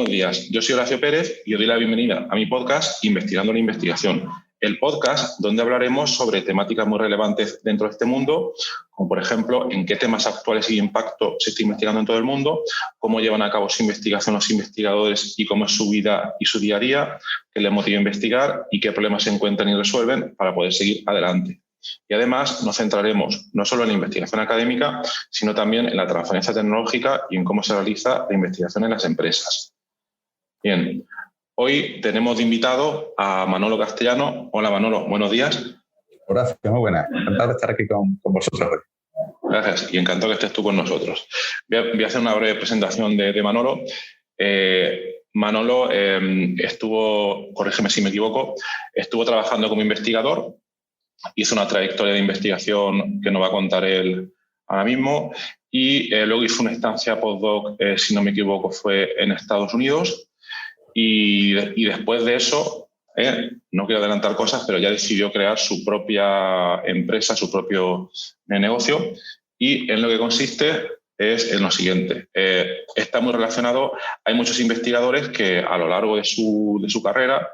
buenos días. Yo soy Horacio Pérez y os doy la bienvenida a mi podcast Investigando la Investigación, el podcast donde hablaremos sobre temáticas muy relevantes dentro de este mundo, como por ejemplo en qué temas actuales y de impacto se está investigando en todo el mundo, cómo llevan a cabo su investigación los investigadores y cómo es su vida y su día a día, qué les motiva a investigar y qué problemas se encuentran y resuelven para poder seguir adelante. Y además nos centraremos no solo en la investigación académica, sino también en la transferencia tecnológica y en cómo se realiza la investigación en las empresas. Bien, hoy tenemos de invitado a Manolo Castellano. Hola Manolo, buenos días. Horacio, muy buenas. Encantado de estar aquí con vosotros hoy. Gracias y encantado que estés tú con nosotros. Voy a hacer una breve presentación de Manolo. Manolo estuvo, corrígeme si me equivoco, estuvo trabajando como investigador. Hizo una trayectoria de investigación que nos va a contar él ahora mismo y luego hizo una estancia postdoc, si no me equivoco, fue en Estados Unidos y después de eso, no quiero adelantar cosas, pero ya decidió crear su propia empresa, su propio negocio y en lo que consiste es en lo siguiente. Está muy relacionado, hay muchos investigadores que a lo largo de su carrera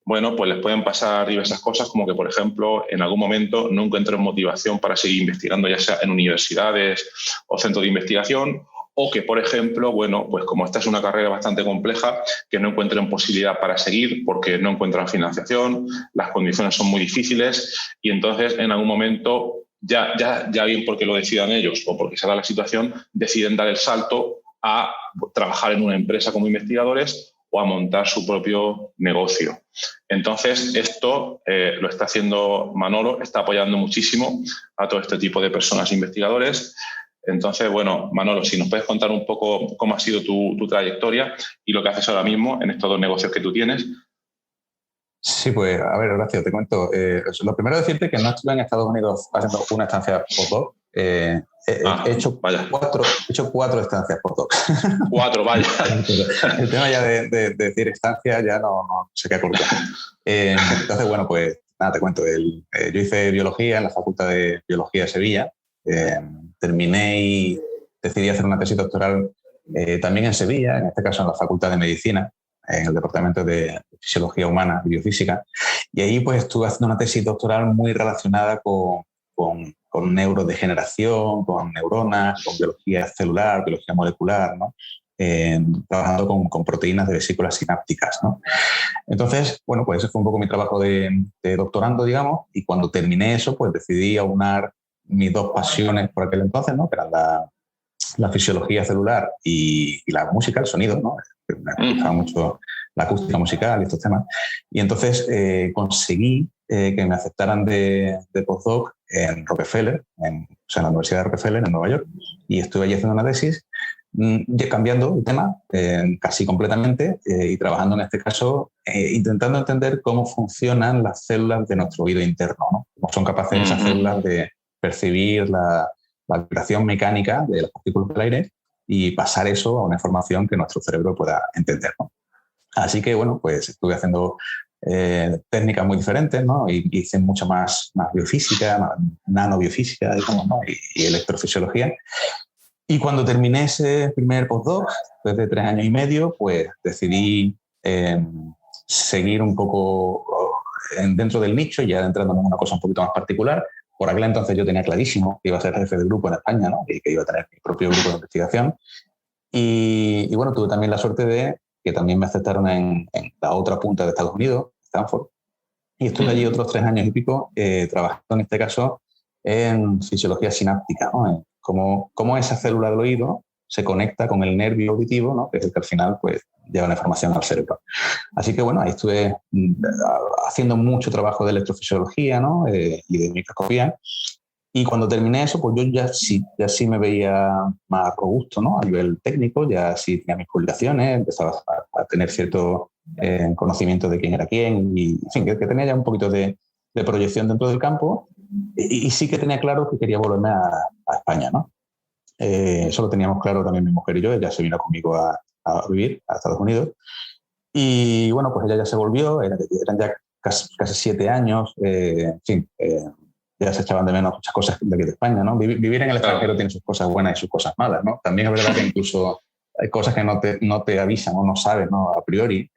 bueno, pues les pueden pasar diversas cosas, como que, por ejemplo, en algún momento no encuentren motivación para seguir investigando, ya sea en universidades o centros de investigación, o que, por ejemplo, bueno, pues como esta es una carrera bastante compleja, que no encuentren posibilidad para seguir porque no encuentran financiación, las condiciones son muy difíciles y entonces en algún momento, ya bien porque lo decidan ellos o porque se da la situación, deciden dar el salto a trabajar en una empresa como investigadores o a montar su propio negocio. Entonces, esto lo está haciendo Manolo, está apoyando muchísimo a todo este tipo de personas investigadores. Entonces, bueno, Manolo, si nos puedes contar un poco cómo ha sido tu trayectoria y lo que haces ahora mismo en estos dos negocios que tú tienes. Sí, pues, a ver, Horacio, te cuento. Lo primero es decirte que no estuve en Estados Unidos haciendo una estancia postdoc. He hecho cuatro estancias postdoc. 4, vaya. El tema ya de decir estancia ya no se queda corto. Entonces, bueno, pues nada, te cuento. Yo hice biología en la Facultad de Biología de Sevilla. Terminé y decidí hacer una tesis doctoral también en Sevilla, en este caso en la Facultad de Medicina, en el Departamento de Fisiología Humana y Biofísica. Y ahí pues estuve haciendo una tesis doctoral muy relacionada con neurodegeneración, con neuronas, con biología celular, biología molecular, ¿no? Trabajando con proteínas de vesículas sinápticas, ¿no? Entonces, bueno, pues ese fue un poco mi trabajo de doctorando, digamos, y cuando terminé eso, pues decidí aunar mis dos pasiones por aquel entonces, ¿no? Que eran la fisiología celular y la música, el sonido, ¿no? Me gustaba mucho la acústica musical y estos temas. Y entonces conseguí que me aceptaran de postdoc en Rockefeller, en la Universidad de Rockefeller, en Nueva York, y estuve allí haciendo una tesis, cambiando el tema casi completamente y trabajando en este caso, intentando entender cómo funcionan las células de nuestro oído interno, ¿no? Cómo son capaces esas células de percibir la vibración mecánica de las partículas del aire y pasar eso a una información que nuestro cerebro pueda entender, ¿no? Así que, bueno, pues estuve haciendo técnicas muy diferentes, ¿no? Y hice mucha más biofísica, más nanobiofísica, digamos, ¿no? Y electrofisiología. Y cuando terminé ese primer postdoc, después de 3 años y medio, pues decidí seguir un poco dentro del nicho, ya entrando en una cosa un poquito más particular. Por aquel entonces yo tenía clarísimo que iba a ser jefe de grupo en España, ¿no? Y que iba a tener mi propio grupo de investigación. Y bueno, tuve también la suerte de que también me aceptaron en la otra punta de Estados Unidos, Stanford, y estuve allí otros 3 años y pico trabajando en este caso en fisiología sináptica, ¿no? En cómo esa célula del oído se conecta con el nervio auditivo, ¿no? Que es el que al final pues, lleva la información al cerebro. Así que bueno, ahí estuve haciendo mucho trabajo de electrofisiología, ¿no? Y de microscopía. Y cuando terminé eso, pues yo ya sí me veía más robusto, ¿no? A nivel técnico, ya sí tenía mis publicaciones, empezaba a tener cierto conocimiento de quién era quién y, en fin, que tenía ya un poquito de proyección dentro del campo y sí que tenía claro que quería volverme a España, ¿no? Eso lo teníamos claro también mi mujer y yo. Ella se vino conmigo a vivir a Estados Unidos y, bueno, pues ella ya se volvió, eran ya casi 7 años, en fin, ya se echaban de menos muchas cosas de aquí de España, ¿no? Vivir en el extranjero tiene sus cosas buenas y sus cosas malas, ¿no? También es verdad que incluso hay cosas que no te avisan o no sabes, ¿no? A priori,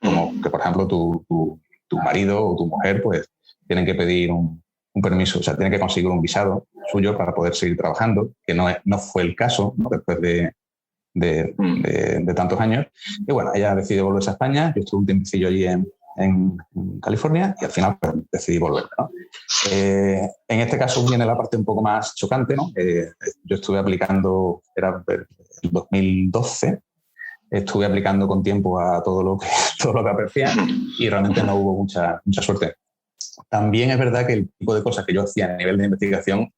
como que, por ejemplo, tu marido o tu mujer, pues, tienen que pedir un permiso, o sea, tienen que conseguir un visado suyo para poder seguir trabajando, que no fue el caso, ¿no? Después de tantos años. Y bueno, ella decidió volverse a España, yo estuve un tiempecillo allí en California y al final pues, decidí volver, ¿no? En este caso viene la parte un poco más chocante, ¿no? Yo estuve aplicando, era el 2012, estuve aplicando con tiempo a todo lo que aparecía y realmente no hubo mucha suerte. También es verdad que el tipo de cosas que yo hacía a nivel de investigación,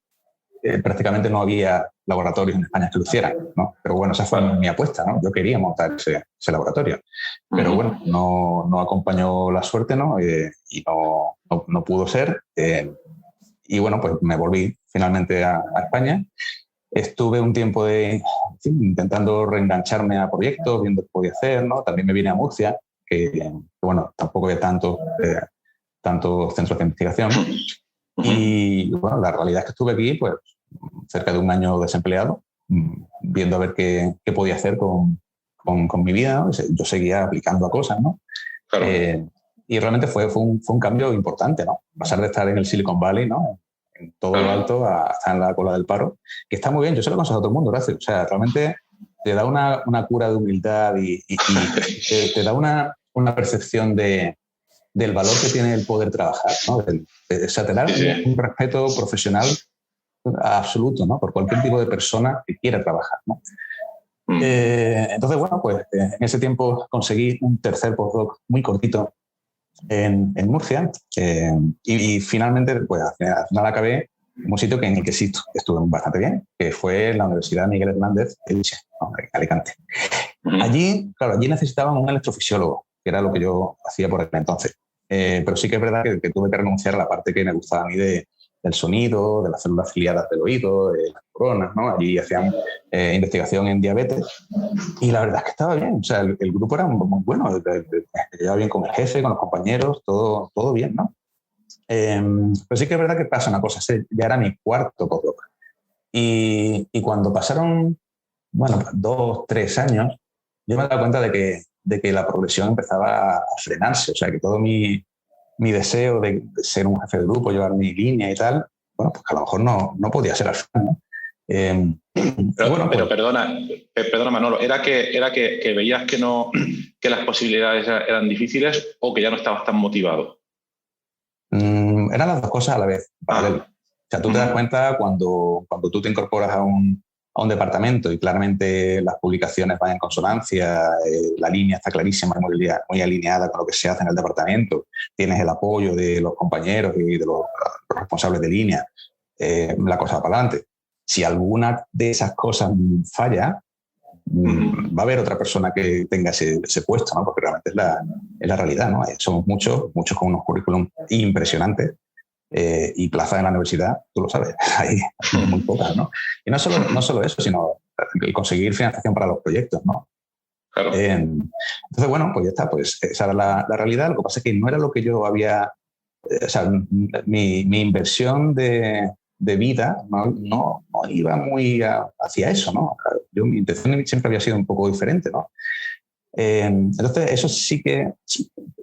prácticamente no había laboratorios en España que lo hicieran, ¿no? Pero bueno, esa fue mi apuesta, ¿no? Yo quería montar ese laboratorio. Pero bueno, no acompañó la suerte, ¿no? Y no pudo ser. Y bueno, pues me volví finalmente a España. Estuve un tiempo intentando reengancharme a proyectos, viendo qué podía hacer, ¿no? También me vine a Murcia, que bueno, tampoco había tantos centros de investigación. Y bueno, la realidad es que estuve aquí pues cerca de un año desempleado, viendo a ver qué podía hacer con mi vida, ¿no? Yo seguía aplicando a cosas, ¿no? Claro. Y realmente fue un cambio importante, ¿no? Pasar de estar en el Silicon Valley, ¿no? En todo lo alto a estar en la cola del paro, que está muy bien, yo se lo aconsejo a todo el mundo, gracias. O sea, realmente te da una cura de humildad y te da una percepción del valor que tiene el poder trabajar, ¿no? O sea, te da un respeto profesional absoluto, ¿no? Por cualquier tipo de persona que quiera trabajar, ¿no? Entonces, bueno, pues en ese tiempo conseguí un tercer postdoc muy cortito en Murcia y finalmente, pues al final acabé en un sitio en el que sí estuve bastante bien, que fue la Universidad Miguel Hernández de Elche, ¿no? En Alicante. Allí necesitaban un electrofisiólogo, que era lo que yo hacía por aquel entonces. Pero sí que es verdad que tuve que renunciar a la parte que me gustaba a mí del sonido, de las células ciliadas del oído, de las neuronas, ¿no? Allí hacían investigación en diabetes y la verdad es que estaba bien. O sea, el grupo era muy bueno, me llevaba bien con el jefe, con los compañeros, todo bien, ¿no? Pero sí que es verdad que pasa una cosa, ya era mi cuarto postdoc. Y cuando pasaron, bueno, 2, 3 años, yo me he dado cuenta de que la progresión empezaba a frenarse. O sea, que todo mi deseo de ser un jefe de grupo, llevar mi línea y tal, bueno, pues a lo mejor no podía ser así, ¿no? Pero perdona Manolo, ¿era que veías que las posibilidades eran difíciles o que ya no estabas tan motivado? Eran las dos cosas a la vez, paralelo. O sea, tú te das cuenta cuando tú te incorporas a un departamento y claramente las publicaciones van en consonancia, la línea está clarísima, muy alineada con lo que se hace en el departamento, tienes el apoyo de los compañeros y de los responsables de línea, la cosa va para adelante. Si alguna de esas cosas falla, va a haber otra persona que tenga ese puesto, ¿no? Porque realmente es la realidad, ¿no? Somos muchos con unos currículum impresionantes y plazas en la universidad, tú lo sabes, hay muy pocas, ¿no? Y no solo eso, sino el conseguir financiación para los proyectos, ¿no? Claro. Entonces, bueno, pues ya está, pues esa era la realidad. Lo que pasa es que no era lo que yo había... o sea, mi inversión de vida no iba muy hacia eso, ¿no? Mi intención siempre había sido un poco diferente, ¿no? Entonces, eso sí que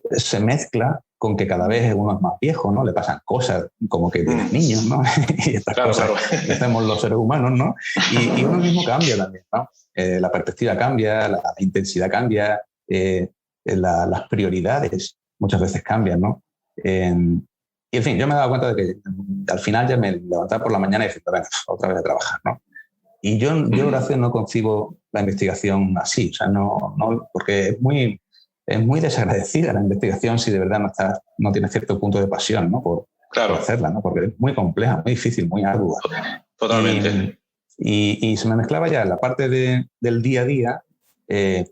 se mezcla con que cada vez uno es más viejo, ¿no? Le pasan cosas como que tienes niños, ¿no? Y estas cosas que hacemos los seres humanos, ¿no? Y uno mismo cambia también, ¿no? La perspectiva cambia, la intensidad cambia, las prioridades muchas veces cambian, ¿no? Y en fin, yo me he dado cuenta de que al final ya me levantaba por la mañana y decía, venga, otra vez a trabajar, ¿no? Y yo, Horacio, no concibo la investigación así, o sea, no, porque es muy desagradecida la investigación si de verdad no tienes cierto punto de pasión, ¿no? Por hacerla, ¿no? Porque es muy compleja, muy difícil, muy ardua. Totalmente. Y se me mezclaba ya la parte del día a día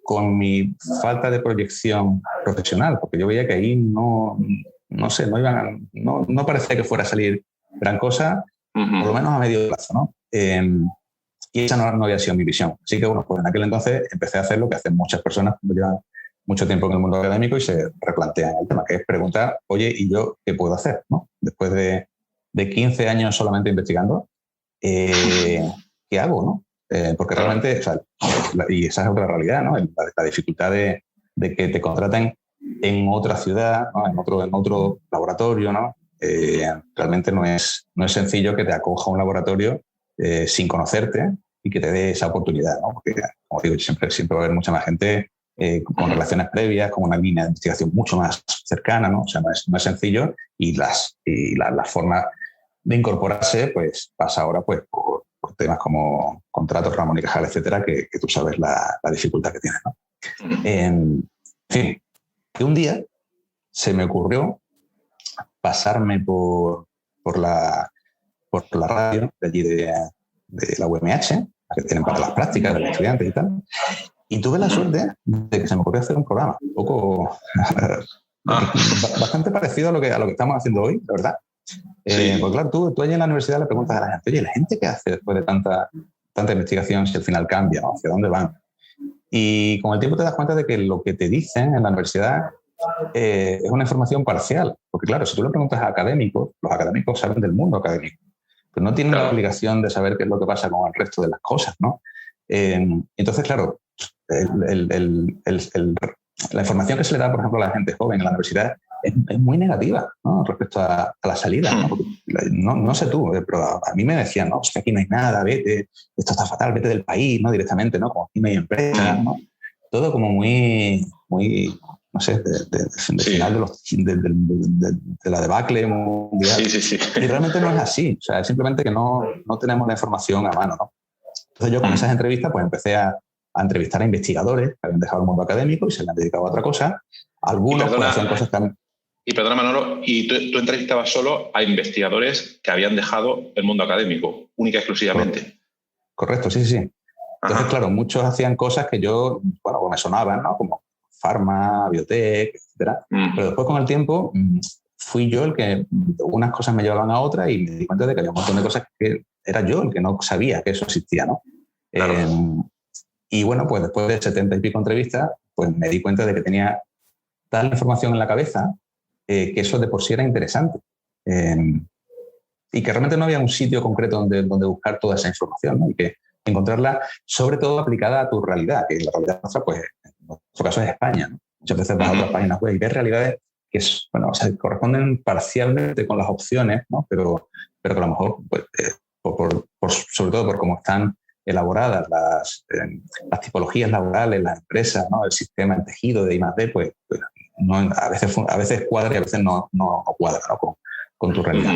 con mi falta de proyección profesional, porque yo veía que ahí no parecía que fuera a salir gran cosa, por lo menos a medio plazo, ¿no? Y esa no había sido mi visión. Así que, bueno, pues en aquel entonces empecé a hacer lo que hacen muchas personas cuando llevan mucho tiempo en el mundo académico y se replantean el tema, que es preguntar, oye, ¿y yo qué puedo hacer? ¿No? Después de 15 años solamente investigando, ¿qué hago? ¿No? Porque realmente, o sea, y esa es otra realidad, ¿no? La dificultad de que te contraten en otra ciudad, ¿no? en otro laboratorio, ¿no? Realmente no es sencillo que te acoja un laboratorio sin conocerte y que te dé esa oportunidad, ¿no? Porque, como digo, siempre va a haber mucha más gente con relaciones previas, con una línea de investigación mucho más cercana, ¿no? O sea, no es sencillo y las formas de incorporarse, pues pasa ahora pues por temas como contratos, Ramón y Cajal, etcétera, que tú sabes la dificultad que tiene, ¿no? En fin, que un día se me ocurrió pasarme por la radio de allí de la UMH, que tienen para las prácticas de los estudiantes y tal, y tuve la suerte de que se me ocurrió hacer un programa un poco bastante parecido a lo que estamos haciendo hoy, la verdad. Sí. Porque claro, tú allí en la universidad le preguntas a la gente, oye, ¿la gente qué hace después de tanta investigación si al final cambia, ¿no? ¿Hacia dónde van? Y con el tiempo te das cuenta de que lo que te dicen en la universidad es una información parcial. Porque claro, si tú le preguntas a académicos, los académicos saben del mundo académico, pero no tienen la obligación de saber qué es lo que pasa con el resto de las cosas, ¿no? Entonces, claro, la información que se le da, por ejemplo, a la gente joven en la universidad es muy negativa, ¿no? Respecto a la salida, ¿no? No sé tú, pero a mí me decían, no, es que aquí no hay nada, vete, esto está fatal, vete del país, ¿no? Directamente, ¿no? Como aquí no hay empresas, ¿no? Todo como muy no sé, del final de la debacle mundial. Sí. Y realmente no es así, o sea, es simplemente que no tenemos la información a mano, ¿no? Entonces yo con esas entrevistas pues empecé a entrevistar a investigadores que habían dejado el mundo académico y se le han dedicado a otra cosa. Algunos pues hacían cosas que... Y perdona, Manolo, ¿y tú entrevistabas solo a investigadores que habían dejado el mundo académico, única y exclusivamente? Correcto, sí. Entonces, claro, muchos hacían cosas que yo, bueno, pues me sonaban, ¿no? Como farma, biotech, etcétera. Pero después con el tiempo fui yo el que unas cosas me llevaban a otras y me di cuenta de que había un montón de cosas que era yo el que no sabía que eso existía, ¿no? Claro. Y bueno, pues después de 70 y pico entrevistas, pues me di cuenta de que tenía tal información en la cabeza que eso de por sí era interesante. Y que realmente no había un sitio concreto donde buscar toda esa información, ¿no? Y que encontrarla sobre todo aplicada a tu realidad, que la realidad nuestra, pues en nuestro caso es España, ¿no? Muchas veces vas a otras páginas web y ves realidades que bueno, o sea, corresponden parcialmente con las opciones, ¿no? Pero que a lo mejor, pues, sobre todo por cómo están elaboradas las tipologías laborales, las empresas, ¿no? El sistema, el tejido de I+D, pues no, a veces cuadra y a veces no cuadra, ¿no? con tu realidad.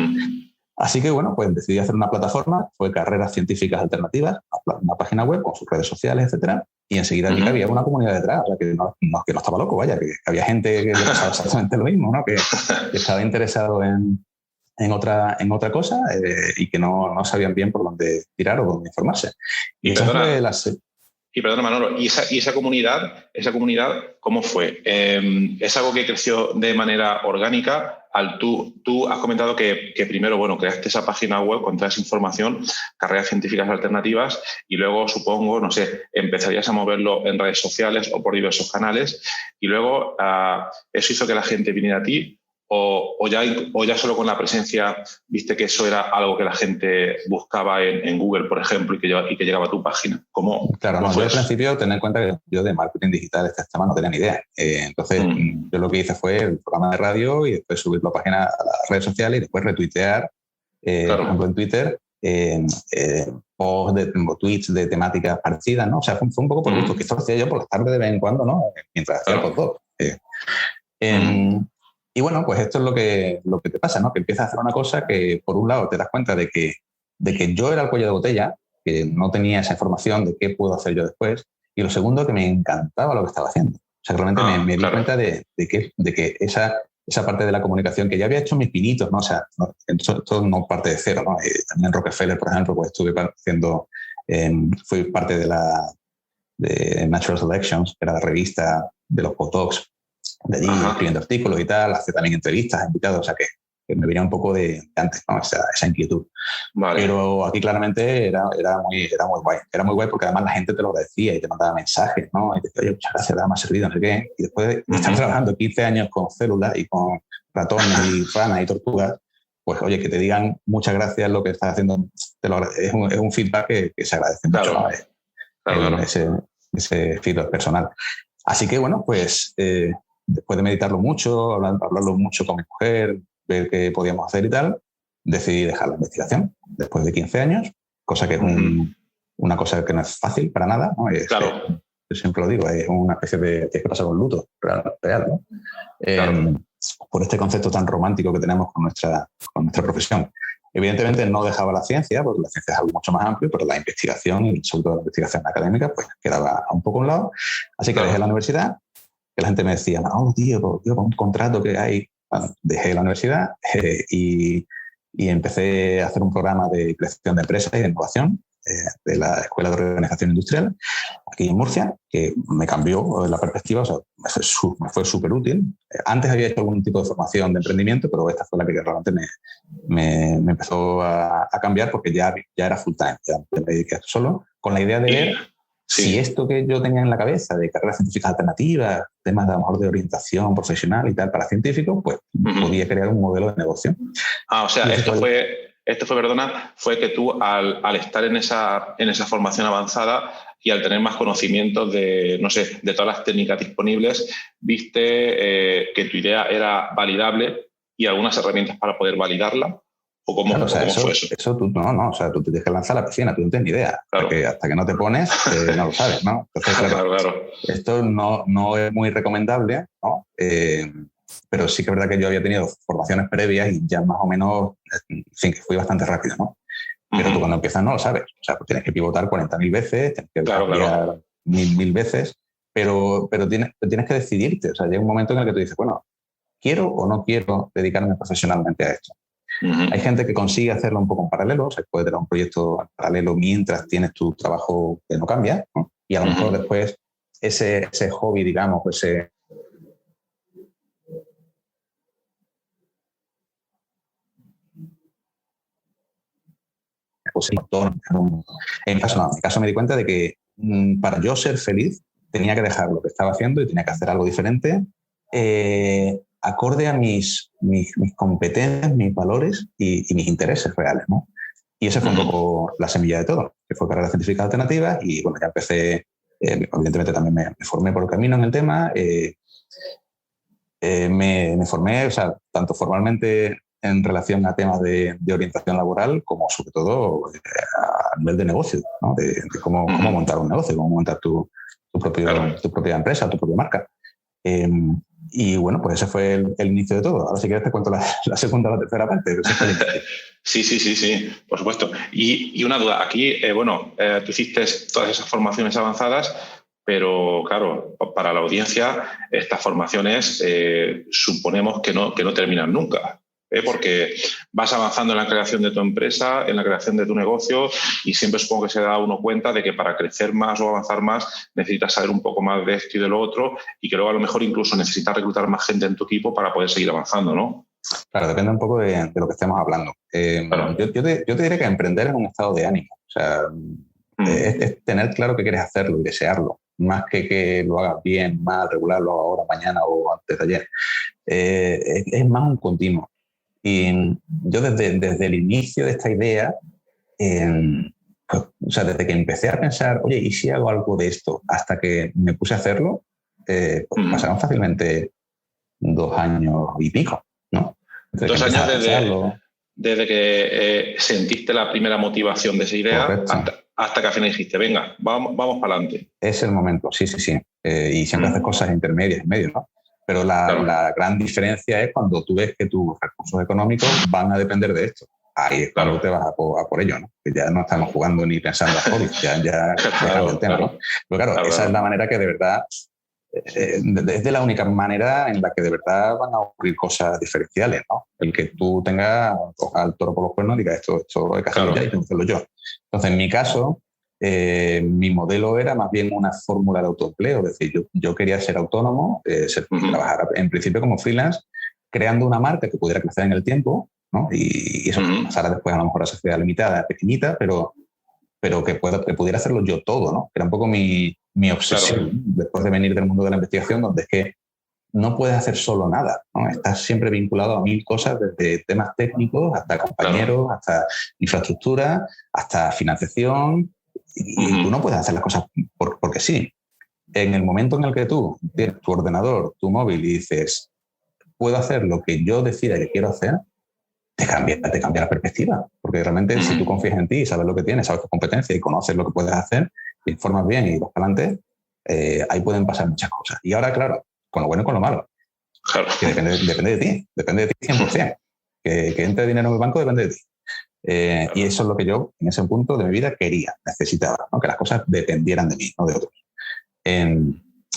Así que, bueno, pues decidí hacer una plataforma, fue Carreras Científicas Alternativas, una página web con sus redes sociales, etcétera, y enseguida vi que había una comunidad detrás, o sea, que no estaba loco, vaya, que había gente que le pasaba exactamente lo mismo, ¿no? Que estaba interesado en otra cosa y que no sabían bien por dónde tirar o dónde informarse. Y perdona, Manolo, ¿y esa comunidad, cómo fue? ¿Es algo que creció de manera orgánica? Tú has comentado que primero, bueno, creaste esa página web con toda esa información, Carreras Científicas Alternativas, y luego, supongo, no sé, empezarías a moverlo en redes sociales o por diversos canales, y luego eso hizo que la gente viniera a ti, o ya solo con la presencia viste que eso era algo que la gente buscaba en Google, por ejemplo, y que llegaba a tu página. Claro, yo al principio tened en cuenta que yo de marketing digital este tema no tenía ni idea. Entonces yo lo que hice fue el programa de radio y después subir la página a las redes sociales y después retuitear, por ejemplo en Twitter, posts o tweets de temáticas parecidas, ¿no? O sea, fue un poco por gusto, que esto lo hacía yo por las tardes de vez en cuando, ¿no? Mientras hacía postdoc. Y bueno, pues esto es lo que te pasa, ¿no? Que empiezas a hacer una cosa que, por un lado, te das cuenta de que yo era el cuello de botella, que no tenía esa información de qué puedo hacer yo después, y lo segundo, que me encantaba lo que estaba haciendo. O sea, realmente me di cuenta de que esa parte de la comunicación, que ya había hecho mis pinitos, ¿no? O sea, esto no parte de cero, ¿no? También en Rockefeller, por ejemplo, pues estuve haciendo, fui parte de Natural Selections, que era la revista de los postdocs, de allí escribiendo artículos y tal, hace también entrevistas, invitados, o sea que me venía un poco de antes, ¿no? esa inquietud. Vale. Pero aquí claramente era muy guay. Era muy guay porque además la gente te lo decía y te mandaba mensajes, ¿no? Y te decía, oye, muchas gracias, me ha servido, no sé qué. Y después de estar trabajando 15 años con células y con ratones y ranas y tortugas, pues oye, que te digan muchas gracias lo que estás haciendo es un feedback que se agradece mucho, ¿no? Claro. Ese feedback personal. Así que, bueno, pues después de meditarlo mucho, hablarlo mucho con mi mujer, ver qué podíamos hacer y tal, decidí dejar la investigación después de 15 años, cosa que es una cosa que no es fácil para nada, ¿no? Claro. Yo siempre lo digo, es una especie de que pasa con luto real, ¿no? Claro. Por este concepto tan romántico que tenemos con nuestra profesión. Evidentemente no dejaba la ciencia, porque la ciencia es algo mucho más amplio, pero la investigación, y sobre todo la investigación académica, pues quedaba un poco a un lado. Así que dejé la universidad, que la gente me decía, no, tío, con un contrato que hay. Bueno, dejé la universidad y empecé a hacer un programa de creación de empresas y de innovación de la Escuela de Organización Industrial aquí en Murcia, que me cambió la perspectiva, o sea, me fue súper útil. Antes había hecho algún tipo de formación de emprendimiento, pero esta fue la que realmente me empezó a cambiar, porque ya era full time, ya me dediqué solo, con la idea de ver si esto que yo tenía en la cabeza de carreras científicas alternativas, temas de, a lo mejor de orientación profesional y tal para científicos, pues podía crear un modelo de negocio. O sea, esto fue que tú al estar en esa formación avanzada y al tener más conocimientos de, no sé, de todas las técnicas disponibles, viste que tu idea era validable y algunas herramientas para poder validarla. ¿O cómo, claro, o sea, fue eso? Eso tú o sea, tú te tienes que lanzar a la piscina, tú no tienes ni idea. Claro. Hasta que no te pones, no lo sabes, ¿no? Entonces, claro. Esto no es muy recomendable, ¿no? Pero sí que es verdad que yo había tenido formaciones previas y ya más o menos, en fin, que fui bastante rápido, ¿no? Pero tú cuando empiezas no lo sabes. O sea, pues tienes que pivotar 40.000 veces, tienes que cambiar 1.000 veces, pero tienes que decidirte. O sea, llega un momento en el que tú dices, bueno, ¿quiero o no quiero dedicarme profesionalmente a esto? Hay gente que consigue hacerlo un poco en paralelo, o sea, puede tener un proyecto en paralelo mientras tienes tu trabajo que no cambia, ¿no? Y a lo mejor después ese hobby, digamos, ese... Pues, en mi caso me di cuenta de que para yo ser feliz tenía que dejar lo que estaba haciendo y tenía que hacer algo diferente, acorde a mis competencias, mis valores y mis intereses reales, ¿no? Y esa fue un poco la semilla de todo, que fue carreras científicas alternativas y bueno, ya empecé, evidentemente también me formé por el camino en el tema, me formé, o sea, tanto formalmente en relación a temas de orientación laboral, como sobre todo a nivel de negocio, ¿no? de cómo montar un negocio, cómo montar tu propia empresa, tu propia marca. Y bueno, pues ese fue el inicio de todo. Ahora si quieres te cuento la segunda o la tercera parte. Sí, por supuesto. Y una duda, aquí, tú hiciste todas esas formaciones avanzadas, pero claro, para la audiencia estas formaciones suponemos que no terminan nunca. Porque vas avanzando en la creación de tu empresa, en la creación de tu negocio y siempre supongo que se da uno cuenta de que para crecer más o avanzar más necesitas saber un poco más de esto y de lo otro y que luego a lo mejor incluso necesitas reclutar más gente en tu equipo para poder seguir avanzando, ¿no? Claro, depende un poco de lo que estemos hablando. Claro. Yo te diré que emprender es un estado de ánimo. O sea, es tener claro que quieres hacerlo y desearlo, más que lo hagas bien, mal, regular, lo hagas ahora, mañana o antes de ayer. Es más un continuo. Y yo desde el inicio de esta idea, pues, o sea, desde que empecé a pensar, oye, ¿y si hago algo de esto? Hasta que me puse a hacerlo, pues pasaron fácilmente 2 años y pico, ¿no? 2 años desde que sentiste la primera motivación de esa idea hasta que al final dijiste, venga, vamos para adelante. Es el momento, sí. Y siempre haces cosas intermedias en medio, ¿no? Pero la gran diferencia es cuando tú ves que tus recursos económicos van a depender de esto. Ahí es cuando te vas a por ello, ¿no? Que ya no estamos jugando ni pensando en hobbies, ya cambia el tema, ¿no? Pero claro, esa es la manera que de verdad, es de la única manera en la que de verdad van a ocurrir cosas diferenciales, ¿no? El que tú tengas, cojas el toro por los cuernos y digas esto hay que hacerlo ya y tengo que hacerlo yo. Entonces, en mi caso, mi modelo era más bien una fórmula de autoempleo, es decir, yo quería ser autónomo, trabajar en principio como freelance, creando una marca que pudiera crecer en el tiempo, ¿no? Y eso pasara después a lo mejor a sociedad limitada, pequeñita, pero que pudiera hacerlo yo todo, ¿no? Era un poco mi obsesión, después de venir del mundo de la investigación, donde es que no puedes hacer solo nada, ¿no? Estás siempre vinculado a 1000 cosas, desde temas técnicos hasta compañeros, hasta infraestructura, hasta financiación, y tú no puedes hacer las cosas porque sí. En el momento en el que tú tienes tu ordenador, tu móvil y dices, puedo hacer lo que yo decida que quiero hacer, te cambia la perspectiva. Porque realmente si tú confías en ti, sabes lo que tienes, sabes tu competencia y conoces lo que puedes hacer, te informas bien y vas para adelante, ahí pueden pasar muchas cosas. Y ahora, claro, con lo bueno y con lo malo. Claro. Que depende de ti 100%. Que entre dinero en el banco depende de ti. Y eso es lo que yo, en ese punto de mi vida, necesitaba, ¿no? Que las cosas dependieran de mí, no de otros.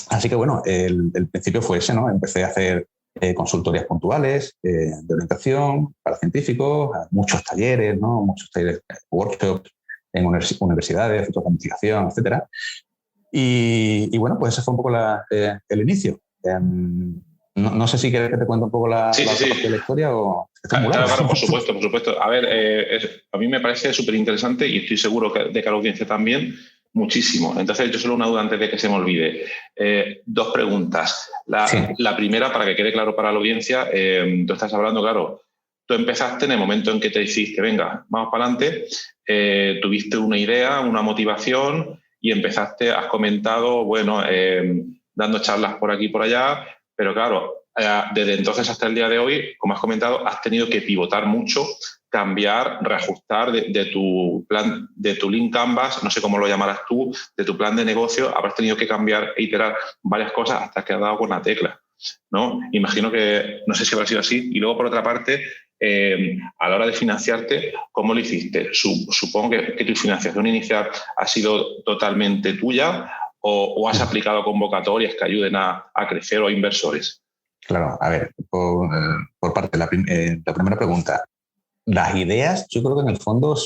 Así que bueno, el principio fue ese, ¿no? Empecé a hacer consultorías puntuales de orientación para científicos, muchos talleres, ¿no? Muchos talleres, workshops en universidades, centros de investigación, etcétera. Y bueno, pues ese fue un poco el inicio. No sé si quieres que te cuente un poco la parte de la historia o... Claro, por supuesto, por supuesto. A ver, a mí me parece súper interesante y estoy seguro de que a la audiencia también, muchísimo. Entonces, yo solo una duda antes de que se me olvide. 2 preguntas. La primera, para que quede claro para la audiencia, tú estás hablando, claro, tú empezaste en el momento en que te dijiste, venga, vamos para adelante, tuviste una idea, una motivación y empezaste, has comentado, bueno, dando charlas por aquí y por allá, pero claro, desde entonces hasta el día de hoy, como has comentado, has tenido que pivotar mucho, cambiar, reajustar de tu plan, de tu Lean Canvas, no sé cómo lo llamarás tú, de tu plan de negocio, habrás tenido que cambiar e iterar varias cosas hasta que has dado con la tecla, ¿no? Imagino que, no sé si habrá sido así. Y luego, por otra parte, a la hora de financiarte, ¿cómo lo hiciste? Supongo que tu financiación inicial ha sido totalmente tuya o has aplicado convocatorias que ayuden a crecer o a inversores. Claro, a ver, por parte de la primera pregunta, las ideas, yo creo que en el fondo,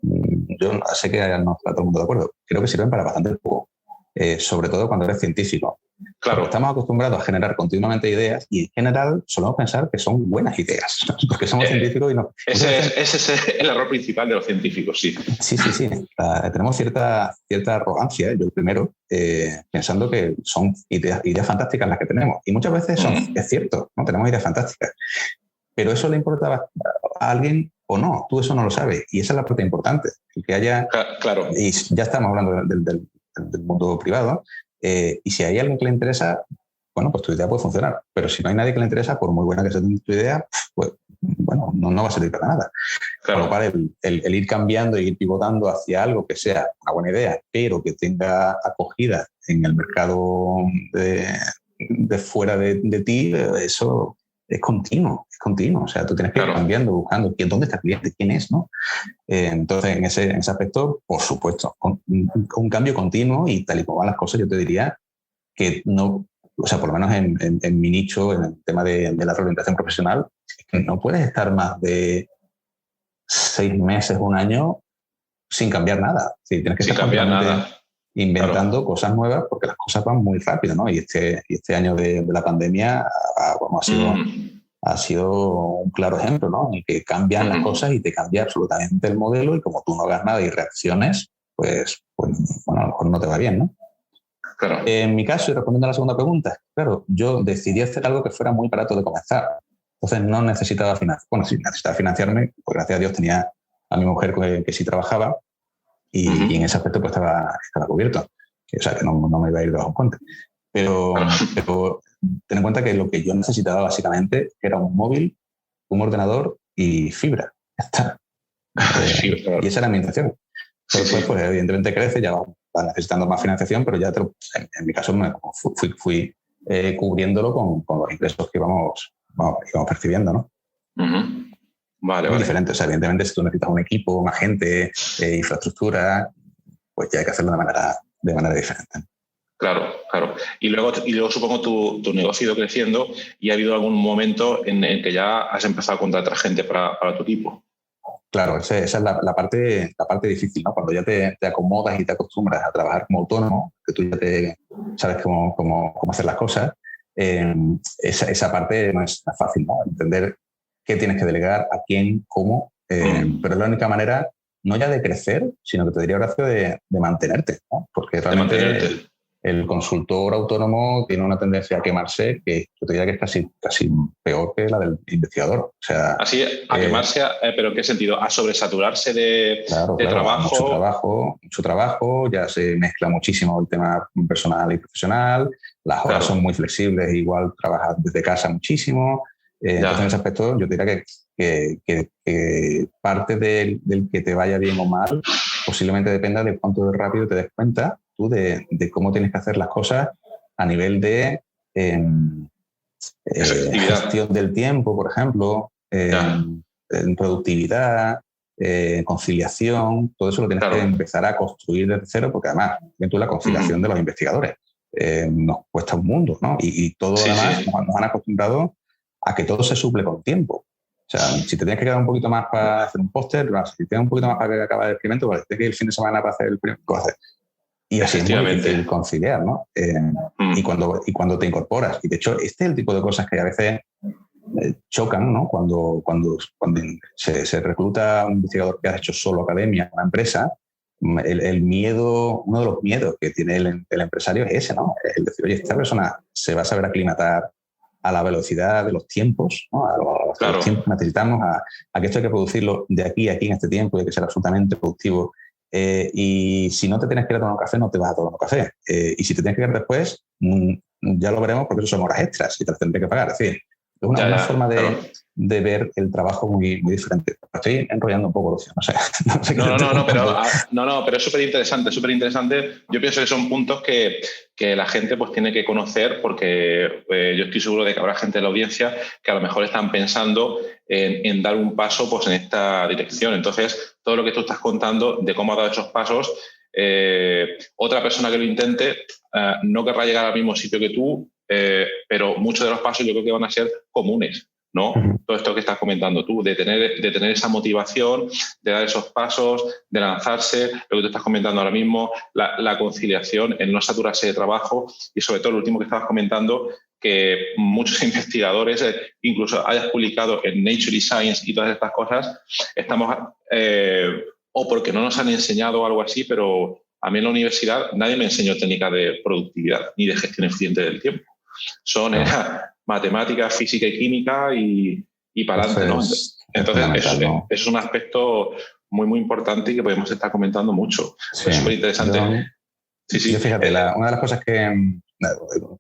yo sé que no está todo el mundo de acuerdo, creo que sirven para bastante poco, sobre todo cuando eres científico. Claro. Porque estamos acostumbrados a generar continuamente ideas y en general solemos pensar que son buenas ideas, porque somos científicos y no... Ese es el error principal de los científicos, sí. Sí. Tenemos cierta arrogancia, yo primero, pensando que son ideas fantásticas las que tenemos. Y muchas veces es cierto, ¿no? Tenemos ideas fantásticas. Pero eso le importa a alguien o no, tú eso no lo sabes. Y esa es la parte importante. Que haya... Claro. Y ya estamos hablando del mundo privado. Y si hay alguien que le interesa, bueno, pues tu idea puede funcionar. Pero si no hay nadie que le interesa, por muy buena que sea tu idea, pues bueno, no va a servir para nada. Claro. Con lo cual, el ir cambiando y ir pivotando hacia algo que sea una buena idea, pero que tenga acogida en el mercado de fuera de ti, eso es continuo. O sea, tú tienes que ir cambiando, buscando dónde está el cliente, quién es, ¿no? Entonces, en ese aspecto, por supuesto, un cambio continuo y tal y como van las cosas, yo te diría que no, o sea, por lo menos en mi nicho, en el tema de la reorientación profesional, es que no puedes estar más de 6 meses, un año, sin cambiar nada. Sí, tienes que estar inventando cosas nuevas porque las cosas van muy rápido, ¿no? Y este año de la pandemia ha sido un claro ejemplo, ¿no? En que cambian las cosas y te cambia absolutamente el modelo y como tú no hagas nada y reacciones, pues bueno, a lo mejor no te va bien, ¿no? Claro. En mi caso, y respondiendo a la segunda pregunta, claro, yo decidí hacer algo que fuera muy barato de comenzar. Entonces no necesitaba financiarme. Bueno, sí, necesitaba financiarme, pues gracias a Dios tenía a mi mujer que sí trabajaba y en ese aspecto pues estaba cubierto. O sea, que no me iba a ir de bajo un puente. Pero ten en cuenta que lo que yo necesitaba básicamente era un móvil, un ordenador y fibra. Ya está. Y esa era mi intención. Después, pues evidentemente crece, ya va necesitando más financiación, pero ya en mi caso fui cubriéndolo con los ingresos que íbamos percibiendo, ¿no? Vale. Muy diferente. O sea, evidentemente, si tú necesitas un equipo, más gente, infraestructura, pues ya hay que hacerlo de manera diferente. Claro. Y luego supongo tu negocio ha ido creciendo y ha habido algún momento en el que ya has empezado a contratar gente para tu equipo. Claro, esa es la parte difícil, ¿no? Cuando ya te acomodas y te acostumbras a trabajar como autónomo, que tú ya sabes cómo hacer las cosas, esa parte no es fácil, ¿no? Entender qué tienes que delegar, a quién, cómo, pero es la única manera, no ya de crecer, sino que te diría, Horacio, de mantenerte, ¿no? Porque realmente el consultor autónomo tiene una tendencia a quemarse que yo te diría que es casi peor que la del investigador. O sea, así, a quemarse, pero ¿en qué sentido? ¿A sobresaturarse de trabajo? Mucho trabajo, ya se mezcla muchísimo el tema personal y profesional, las horas son muy flexibles, igual trabajas desde casa muchísimo. Entonces, en ese aspecto, yo diría que parte del que te vaya bien o mal posiblemente dependa de cuánto rápido te des cuenta tú de cómo tienes que hacer las cosas a nivel de gestión del tiempo, por ejemplo, en productividad, conciliación, todo eso lo tienes que empezar a construir desde cero, porque además, tú la conciliación de los investigadores nos cuesta un mundo, ¿no? Y todo además nos han acostumbrado a que todo se suple con tiempo. O sea, si te tienes que quedar un poquito más para hacer un póster, si tienes un poquito más para acabar el experimento, pues tienes que ir el fin de semana para hacer el experimento, lo haces. Y así es muy difícil conciliar, ¿no? Y cuando te incorporas. Y de hecho, este es el tipo de cosas que a veces chocan, ¿no? Cuando se recluta un investigador que ha hecho solo academia en una empresa, el miedo, uno de los miedos que tiene el empresario es ese, ¿no? El decir, oye, esta persona se va a saber aclimatar a la velocidad de los tiempos, ¿no? A los tiempos que necesitamos, a que esto hay que producirlo de aquí a aquí en este tiempo y hay que ser absolutamente productivo. Y si no te tienes que ir a tomar un café, no te vas a tomar un café. Y si te tienes que ir después, ya lo veremos porque eso son horas extras y te las tendré que pagar. Es decir, es una forma de ver el trabajo muy, muy diferente. Estoy enrollando un poco, Lucio, no sé. Pero es súper interesante, súper interesante. Yo pienso que son puntos que la gente pues tiene que conocer porque yo estoy seguro de que habrá gente de la audiencia que a lo mejor están pensando en dar un paso pues, en esta dirección. Entonces, todo lo que tú estás contando de cómo has dado esos pasos, otra persona que lo intente no querrá llegar al mismo sitio que tú, pero muchos de los pasos yo creo que van a ser comunes, ¿no? Todo esto que estás comentando tú, de tener esa motivación, de dar esos pasos, de lanzarse, lo que tú estás comentando ahora mismo, la conciliación, el no saturarse de trabajo y sobre todo lo último que estabas comentando, que muchos investigadores, incluso hayas publicado en Nature y Science y todas estas cosas, estamos, o porque no nos han enseñado algo así, pero a mí en la universidad nadie me enseñó técnicas de productividad ni de gestión eficiente del tiempo. Son matemáticas, física y química y para adelante, ¿no? Entonces, eso es un aspecto muy, muy importante y que podemos estar comentando mucho. Sí, es súper interesante. Yo fíjate, una de las cosas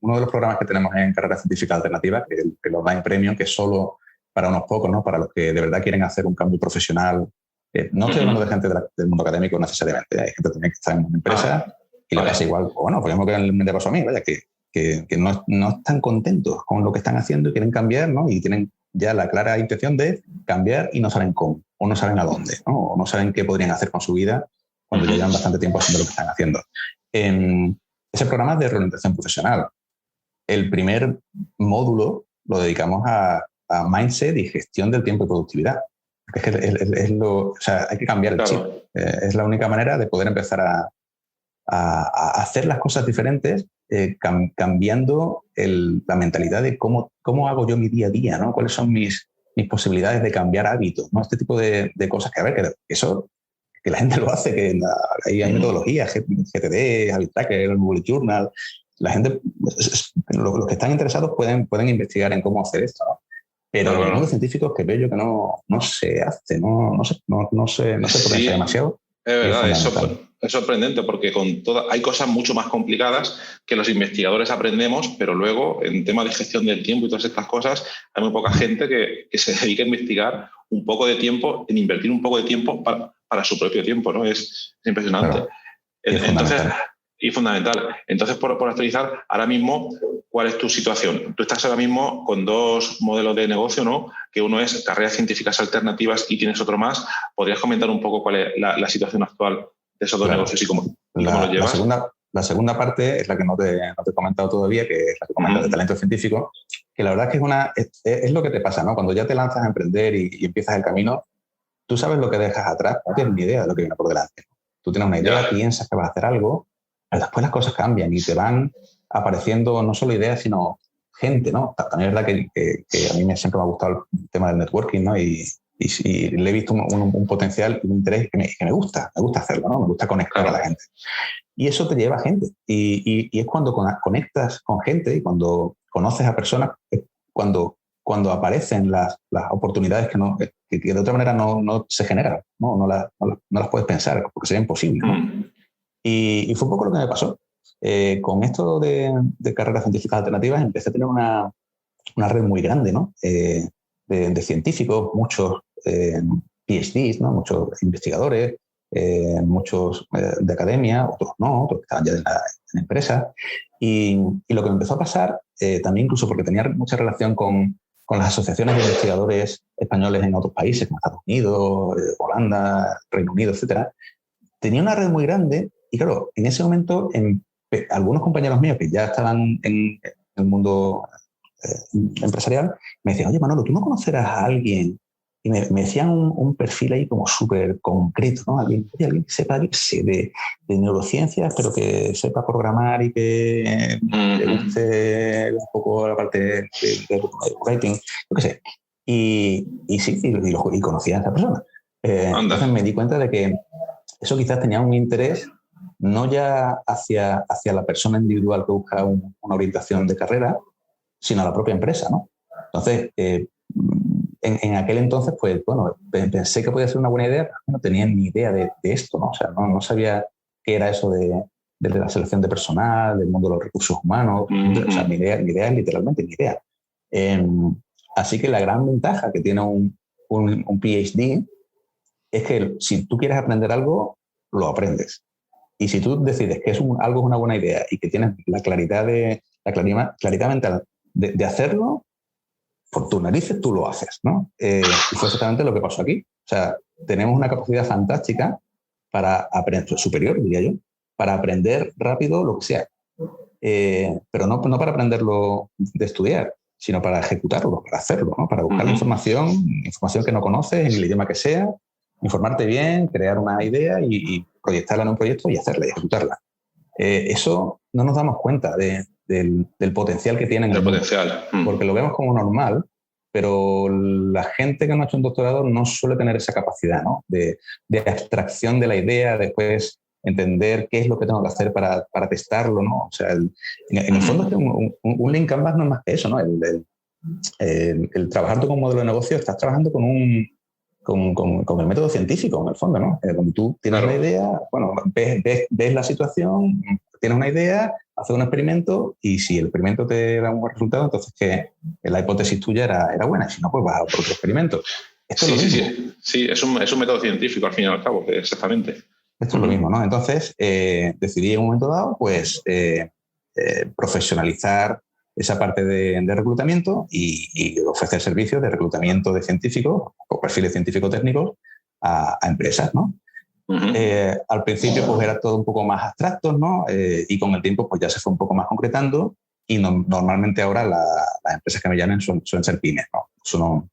uno de los programas que tenemos en Carrera Científica Alternativa, que el Online Premium, que es solo para unos pocos, ¿no? Para los que de verdad quieren hacer un cambio profesional. No estoy hablando de gente del mundo académico necesariamente, hay gente también que está en una empresa y le pasa igual, bueno, por ejemplo, que me pasó a mí, vaya, que no están contentos con lo que están haciendo y quieren cambiar, ¿no? Y tienen ya la clara intención de cambiar y no saben cómo, o no saben a dónde, ¿no? O no saben qué podrían hacer con su vida cuando ya llevan bastante tiempo haciendo lo que están haciendo. Ese programa es de reorientación profesional. El primer módulo lo dedicamos a mindset y gestión del tiempo y productividad. Es que o sea, hay que cambiar el chip. Es la única manera de poder empezar a hacer las cosas diferentes, cambiando la mentalidad de cómo hago yo mi día a día, ¿no? Cuáles son mis posibilidades de cambiar hábitos, ¿no? Este tipo de cosas que, a ver, que eso, que la gente lo hace, que hay metodologías, GTD, Habit Tracker, Bullet Journal. La gente, los que están interesados pueden investigar en cómo hacer esto, ¿no? Pero en el mundo científico es que veo yo que no se hace, no se potencia demasiado. Es verdad, es sorprendente porque hay cosas mucho más complicadas que los investigadores aprendemos, pero luego en temas de gestión del tiempo y todas estas cosas hay muy poca gente que se dedica a investigar un poco de tiempo, en invertir un poco de tiempo para su propio tiempo, ¿no? Es impresionante. Claro. Y fundamental. Entonces, por actualizar, ahora mismo, ¿cuál es tu situación? Tú estás ahora mismo con dos modelos de negocio, ¿no? Que uno es carreras científicas alternativas y tienes otro más. ¿Podrías comentar un poco cuál es la situación actual de esos dos negocios y cómo los llevas? La segunda parte es la que no te he comentado todavía, que es la que comentas de talento científico, que la verdad es que es lo que te pasa, ¿no? Cuando ya te lanzas a emprender y empiezas el camino, tú sabes lo que dejas atrás, no tienes ni idea de lo que viene por delante. Tú tienes una idea, piensas que vas a hacer algo, pero después las cosas cambian y te van apareciendo no solo ideas, sino gente, ¿no? También es verdad que a mí siempre me ha gustado el tema del networking, ¿no? Y le he visto un potencial y un interés que me gusta hacerlo, ¿no? Me gusta conectar a la gente. y eso te lleva a gente. Y es cuando conectas con gente y cuando conoces a personas, es cuando aparecen las oportunidades que de otra manera no se generan, no las puedes pensar, porque sería imposible, ¿no? Y fue un poco lo que me pasó. Con esto de carreras científicas alternativas empecé a tener una red muy grande, ¿no? De científicos, muchos PhDs, ¿no? Muchos investigadores, muchos de academia, otros no, otros que estaban ya en la empresa. Y lo que me empezó a pasar, también incluso porque tenía mucha relación con las asociaciones de investigadores españoles en otros países, como Estados Unidos, Holanda, Reino Unido, etcétera, tenía una red muy grande y claro, en ese momento algunos compañeros míos que ya estaban en el mundo empresarial me decían, oye Manolo, ¿tú no conocerás a alguien? Y me decían un perfil ahí como súper concreto, ¿no? Alguien que sepa de neurociencias, pero que sepa programar y que le guste un poco la parte de writing, yo qué sé. Y sí, y conocía a esa persona. Entonces me di cuenta de que eso quizás tenía un interés no ya hacia la persona individual que busca una orientación de carrera, sino a la propia empresa, ¿no? Entonces, en aquel entonces, pues, bueno, pensé que podía ser una buena idea, pero no tenía ni idea de esto, ¿no? O sea, no sabía qué era eso de la selección de personal, del mundo de los recursos humanos. O sea, mi idea es literalmente mi idea. Así que la gran ventaja que tiene un PhD es que si tú quieres aprender algo, lo aprendes. Y si tú decides que algo es una buena idea y que tienes la claridad mental de hacerlo, por tus narices tú lo haces, ¿no? Y fue exactamente lo que pasó aquí. O sea, tenemos una capacidad fantástica para aprender, superior, diría yo, para aprender rápido lo que sea. Pero no para aprenderlo de estudiar, sino para ejecutarlo, para hacerlo, ¿no? Para buscar la información que no conoces, en el idioma que sea, informarte bien, crear una idea y proyectarla en un proyecto y hacerla y ejecutarla. Eso no nos damos cuenta del potencial que tiene en el mundo, porque lo vemos como normal, pero la gente que no ha hecho un doctorado no suele tener esa capacidad, ¿no? de abstracción de la idea, después entender qué es lo que tengo que hacer para testarlo, ¿no? O sea, en el fondo es que un Lean Canvas no es más que eso, ¿no? El trabajar tú con un modelo de negocio, estás trabajando con el método científico, en el fondo, ¿no? Donde tú tienes la idea, bueno, ves la situación, tienes una idea, haces un experimento y si el experimento te da un buen resultado, entonces que la hipótesis tuya era buena, y si no, pues vas a por otro experimento. Esto es lo mismo. Sí, es un método científico, al fin y al cabo, exactamente. Esto es lo mismo, ¿no? Entonces, decidí en un momento dado, pues, profesionalizar esa parte de reclutamiento y ofrecer servicios de reclutamiento de científicos o perfiles científico-técnicos a empresas, ¿no? Al principio pues era todo un poco más abstracto, ¿no? Y con el tiempo pues ya se fue un poco más concretando y normalmente ahora las empresas que me llaman suelen ser pymes, ¿no? Eso no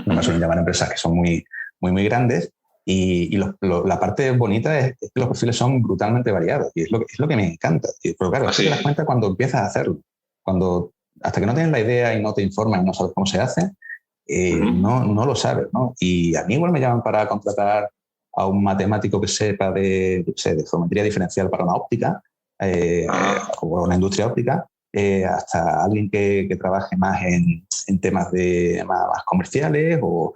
me suelen llamar empresas que son muy, muy, muy grandes y la parte bonita es que los perfiles son brutalmente variados y es lo que me encanta. Pero claro, eso te das cuenta cuando empiezas a hacerlo. Hasta que no tienes la idea y no te informan y no sabes cómo se hace, no lo sabes, ¿no? Y a mí igual me llaman para contratar a un matemático que sepa de geometría diferencial para una óptica o una industria óptica, hasta alguien que trabaje más en temas más comerciales o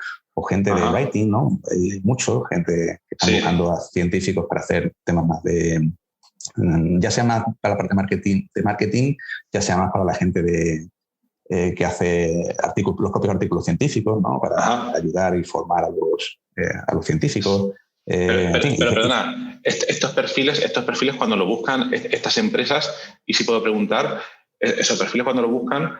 gente de writing, ¿no? Hay mucho gente que está buscando a científicos para hacer temas más ya sea más para la parte de marketing, ya sea más para la gente que hace los propios artículos científicos, ¿no? Para ayudar y formar a los científicos. Pero perdona, estos perfiles cuando lo buscan estas empresas, y si puedo preguntar, esos perfiles cuando lo buscan,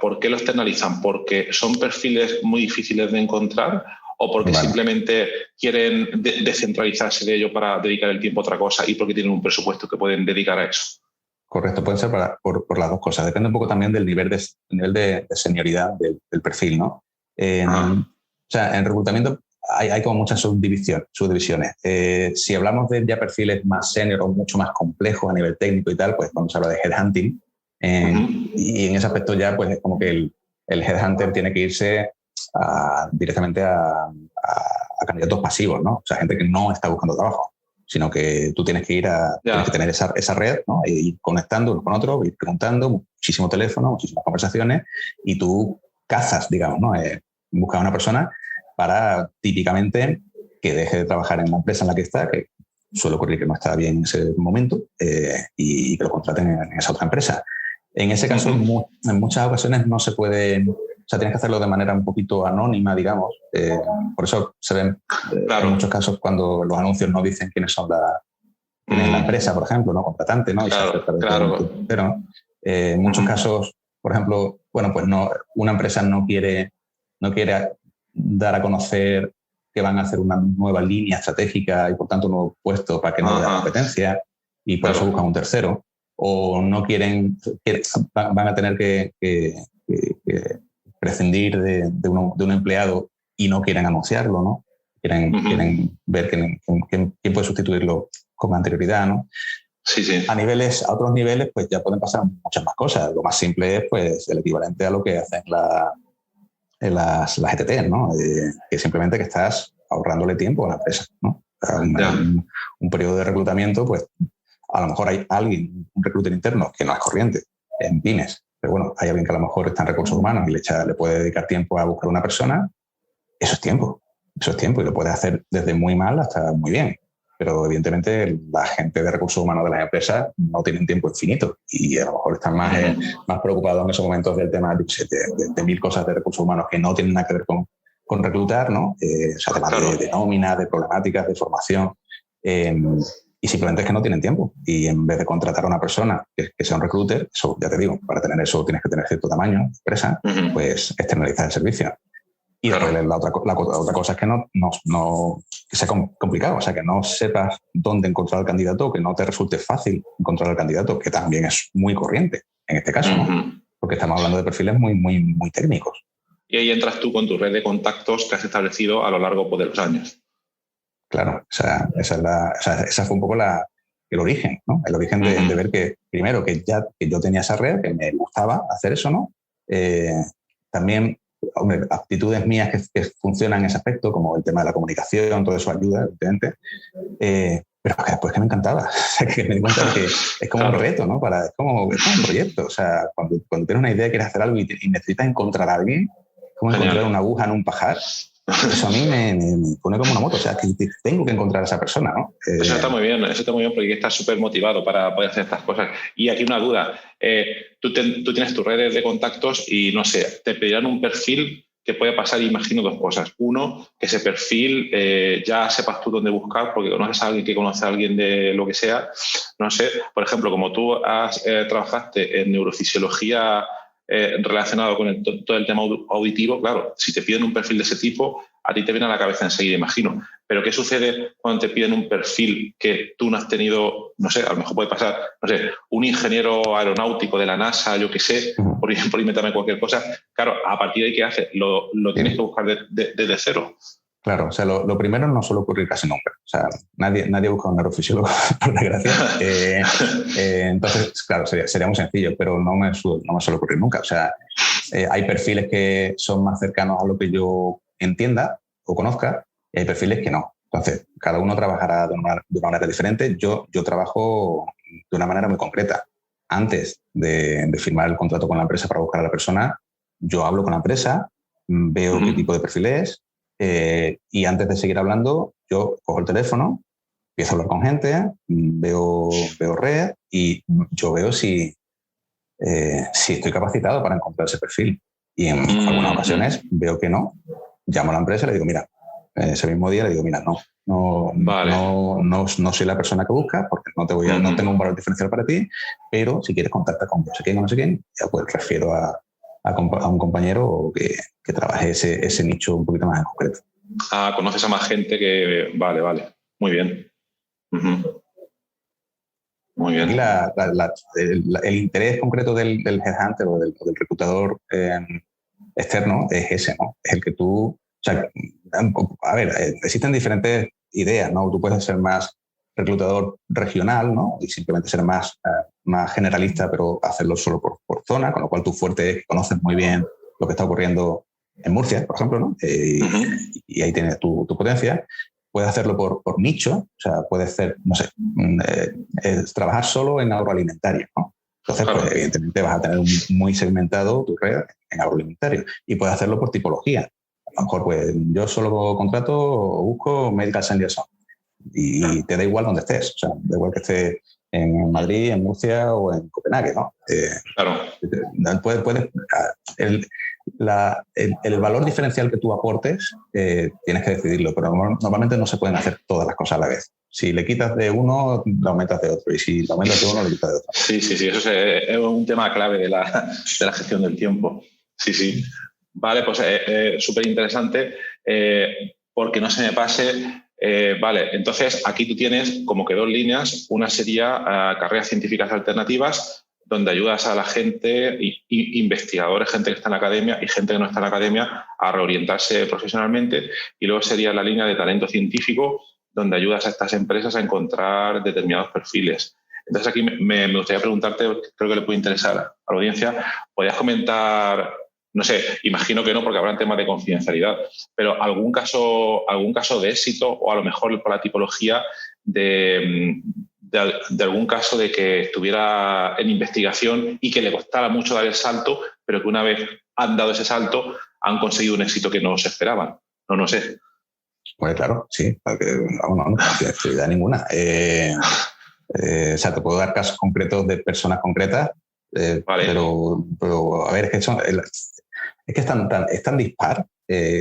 ¿por qué los externalizan? ¿Porque son perfiles muy difíciles de encontrar o porque simplemente quieren descentralizarse de ello para dedicar el tiempo a otra cosa y porque tienen un presupuesto que pueden dedicar a eso? Correcto, pueden ser por las dos cosas. Depende un poco también del nivel de senioridad del perfil, ¿no? O sea, en reclutamiento hay como muchas subdivisiones. Si hablamos de ya perfiles más senior o mucho más complejos a nivel técnico y tal, pues vamos a hablar de headhunting. Y en ese aspecto ya pues es como que el headhunter tiene que irse directamente a candidatos pasivos, ¿no? O sea, gente que no está buscando trabajo, sino que tú tienes que tienes que tener esa red, ¿no? E ir conectando uno con otro, ir preguntando, muchísimo teléfono, muchísimas conversaciones, y tú cazas, digamos, ¿no? Buscas a una persona para típicamente que deje de trabajar en la empresa en la que está, que suele ocurrir que no está bien en ese momento, y que lo contraten en esa otra empresa. En ese caso, en muchas ocasiones no se puede, o sea, tienes que hacerlo de manera un poquito anónima, digamos. Por eso se ven en muchos casos cuando los anuncios no dicen quiénes son quién es la empresa, por ejemplo, ¿no? Contratante, ¿no? Y pero en muchos casos, por ejemplo, bueno, pues no, una empresa no quiere dar a conocer que van a hacer una nueva línea estratégica y por tanto un nuevo puesto para que no haya competencia, y por eso buscan un tercero. O no van a tener que prescindir de un empleado y no quieren anunciarlo, ¿no? Quieren ver quién puede sustituirlo con anterioridad, ¿no? Sí. A otros niveles, pues ya pueden pasar muchas más cosas. Lo más simple es, pues, el equivalente a lo que hacen las ETT, ¿no? Que simplemente que estás ahorrándole tiempo a la empresa, ¿no? Un periodo de reclutamiento, pues a lo mejor hay un recruiter interno que no es corriente en pymes, pero bueno, hay alguien que a lo mejor está en recursos humanos y le puede dedicar tiempo a buscar una persona. Eso es tiempo y lo puede hacer desde muy mal hasta muy bien. Pero evidentemente la gente de recursos humanos de las empresas no tienen tiempo infinito y a lo mejor están más preocupados en esos momentos del tema de mil cosas de recursos humanos que no tienen nada que ver con reclutar, ¿no? O sea, temas de nómina, de problemáticas, de formación. Y simplemente es que no tienen tiempo. Y en vez de contratar a una persona que sea un recruiter, eso ya te digo, para tener eso tienes que tener cierto tamaño de empresa, pues externalizar el servicio. Y después la otra cosa es que que sea complicado, o sea, que no sepas dónde encontrar al candidato, que no te resulte fácil encontrar al candidato, que también es muy corriente en este caso, ¿no? Porque estamos hablando de perfiles muy, muy, muy técnicos. Y ahí entras tú con tu red de contactos que has establecido a lo largo de los años. Claro, esa fue un poco el origen, ¿no? El origen de ver que, primero, que yo tenía esa red, que me gustaba hacer eso, ¿no? También, hombre, aptitudes mías que funcionan en ese aspecto, como el tema de la comunicación, todo eso ayuda, evidentemente. Pero que después que me encantaba, que me di cuenta de que es como un reto, ¿no? Es como un proyecto. O sea, cuando tienes una idea, quieres hacer algo y necesitas encontrar a alguien, como encontrar una aguja en un pajar. Eso a mí me pone como una moto, o sea, que tengo que encontrar a esa persona, ¿no? Eso está muy bien porque estás súper motivado para poder hacer estas cosas. Y aquí una duda, tú tienes tus redes de contactos y, no sé, te pedirán un perfil que puede pasar, imagino, dos cosas. Uno, que ese perfil ya sepas tú dónde buscar porque conoces a alguien que conoce a alguien de lo que sea. No sé, por ejemplo, como tú trabajaste en neurofisiología relacionado con todo el tema auditivo, claro, si te piden un perfil de ese tipo, a ti te viene a la cabeza enseguida, imagino. Pero ¿qué sucede cuando te piden un perfil que tú no has tenido? No sé, a lo mejor puede pasar, no sé, un ingeniero aeronáutico de la NASA, yo qué sé, por inventarme cualquier cosa. Claro, a partir de ahí, ¿qué haces? Lo tienes que buscar desde cero. Claro, o sea, lo primero no suele ocurrir casi nunca. O sea, nadie busca un neurofisiólogo, por desgracia. Entonces, claro, sería muy sencillo, pero no me suele ocurrir nunca. O sea, hay perfiles que son más cercanos a lo que yo entienda o conozca y hay perfiles que no. Entonces, cada uno trabajará de una manera diferente. Yo trabajo de una manera muy concreta. Antes de firmar el contrato con la empresa para buscar a la persona, yo hablo con la empresa, veo qué tipo de perfil es, y antes de seguir hablando, yo cojo el teléfono, empiezo a hablar con gente, veo red y yo veo si estoy capacitado para encontrar ese perfil. Y en algunas ocasiones veo que no. Llamo a la empresa y le digo, mira, ese mismo día le digo, mira, no soy la persona que buscas porque no tengo un valor diferencial para ti, pero si quieres contactar con no sé quién o no sé quién, ya pues refiero a un compañero que trabaje ese nicho un poquito más en concreto. Conoces a más gente que... Vale. Muy bien. Muy bien. El interés concreto del headhunter o del reclutador externo es ese, ¿no? Es el que tú... O sea, a ver, existen diferentes ideas, ¿no? Tú puedes ser más reclutador regional, ¿no? Y simplemente ser más generalista, pero hacerlo solo por zona, con lo cual tu fuerte es que conoces muy bien lo que está ocurriendo en Murcia, por ejemplo, ¿no? Y ahí tienes tu potencia. puedes hacerlo por nicho, o sea, puedes hacer, no sé, trabajar solo en agroalimentario, ¿no? Entonces, Claro. pues, evidentemente vas a tener muy segmentado tu red en agroalimentario y puedes hacerlo por tipología. A lo mejor, pues, yo solo contrato o busco medical science liaison y te da igual donde estés, o sea, da igual que estés en Madrid, en Murcia o en Copenhague, ¿no? Claro. El, el valor diferencial que tú aportes tienes que decidirlo, pero normalmente no se pueden hacer todas las cosas a la vez. Si le quitas de uno, lo aumentas de otro, y si lo aumentas de uno, lo quitas de otro. Sí, eso es un tema clave de la gestión del tiempo. Sí. Vale, pues súper interesante, porque no se me pase. Vale, entonces aquí tú tienes como que dos líneas. Una sería carreras científicas alternativas, donde ayudas a la gente, investigadores, gente que está en la academia y gente que no está en la academia, a reorientarse profesionalmente. Y luego sería la línea de talento científico, donde ayudas a estas empresas a encontrar determinados perfiles. Entonces aquí me gustaría preguntarte, creo que le puede interesar a la audiencia, ¿podrías comentar, no sé, imagino que no porque habrá temas de confidencialidad, pero algún caso de éxito o a lo mejor por la tipología de algún caso de que estuviera en investigación y que le costara mucho dar el salto, pero que una vez han dado ese salto han conseguido un éxito que no se esperaban? No sé. Pues claro, sí, porque no confidencialidad ninguna. O sea, te puedo dar casos concretos de personas concretas, vale. pero a ver, es que es tan dispar,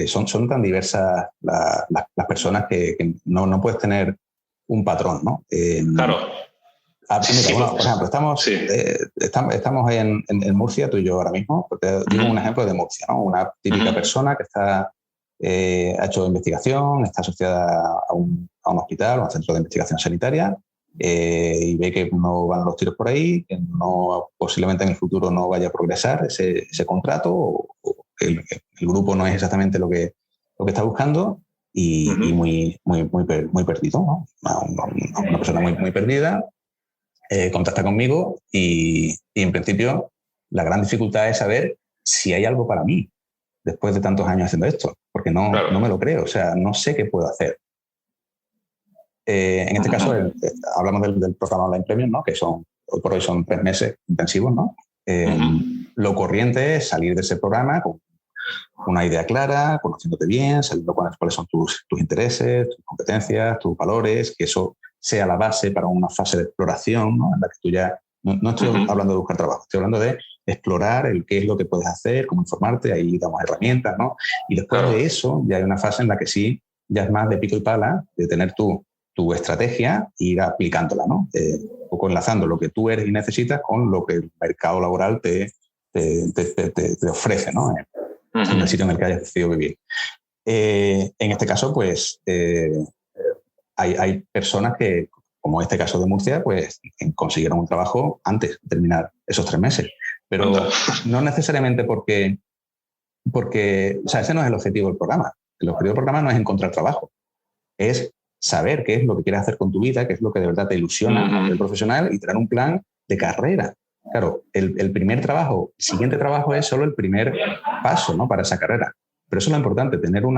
son tan diversas las personas que no puedes tener un patrón, ¿no? Claro. Mira, bueno, por ejemplo, estamos en Murcia, tú y yo ahora mismo, porque digo un ejemplo de Murcia, ¿no? Una típica persona que ha hecho investigación, está asociada a un hospital, a un centro de investigación sanitaria, y ve que no van los tiros por ahí, que posiblemente en el futuro no vaya a progresar ese contrato, o el grupo no es exactamente lo que está buscando, y muy perdido, ¿no? Una persona muy perdida, contacta conmigo y en principio la gran dificultad es saber si hay algo para mí después de tantos años haciendo esto, porque no me lo creo, o sea, no sé qué puedo hacer. En este caso, hablamos del programa Online Premium, ¿no? Que hoy por hoy son 3 meses intensivos, ¿no? Lo corriente es salir de ese programa con una idea clara, conociéndote bien, sabiendo cuáles son tus intereses, tus competencias, tus valores, que eso sea la base para una fase de exploración, ¿no? En la que tú ya... No estoy hablando de buscar trabajo, estoy hablando de explorar qué es lo que puedes hacer, cómo informarte, ahí damos herramientas, ¿no? Y después de eso ya hay una fase en la que sí, ya es más de pico y pala, de tener tu estrategia e ir aplicándola, ¿no? Un poco enlazando lo que tú eres y necesitas con lo que el mercado laboral te ofrece, ¿no? En el sitio en el que hayas decidido vivir. En este caso, pues, hay personas que, como este caso de Murcia, pues consiguieron un trabajo antes de terminar esos 3 meses. Pero no necesariamente porque, o sea, ese no es el objetivo del programa. El objetivo del programa no es encontrar trabajo, es saber qué es lo que quieres hacer con tu vida, qué es lo que de verdad te ilusiona a nivel profesional y tener un plan de carrera. Claro, el primer trabajo, el siguiente trabajo es solo el primer paso, ¿no? Para esa carrera. Pero eso es lo importante, tener un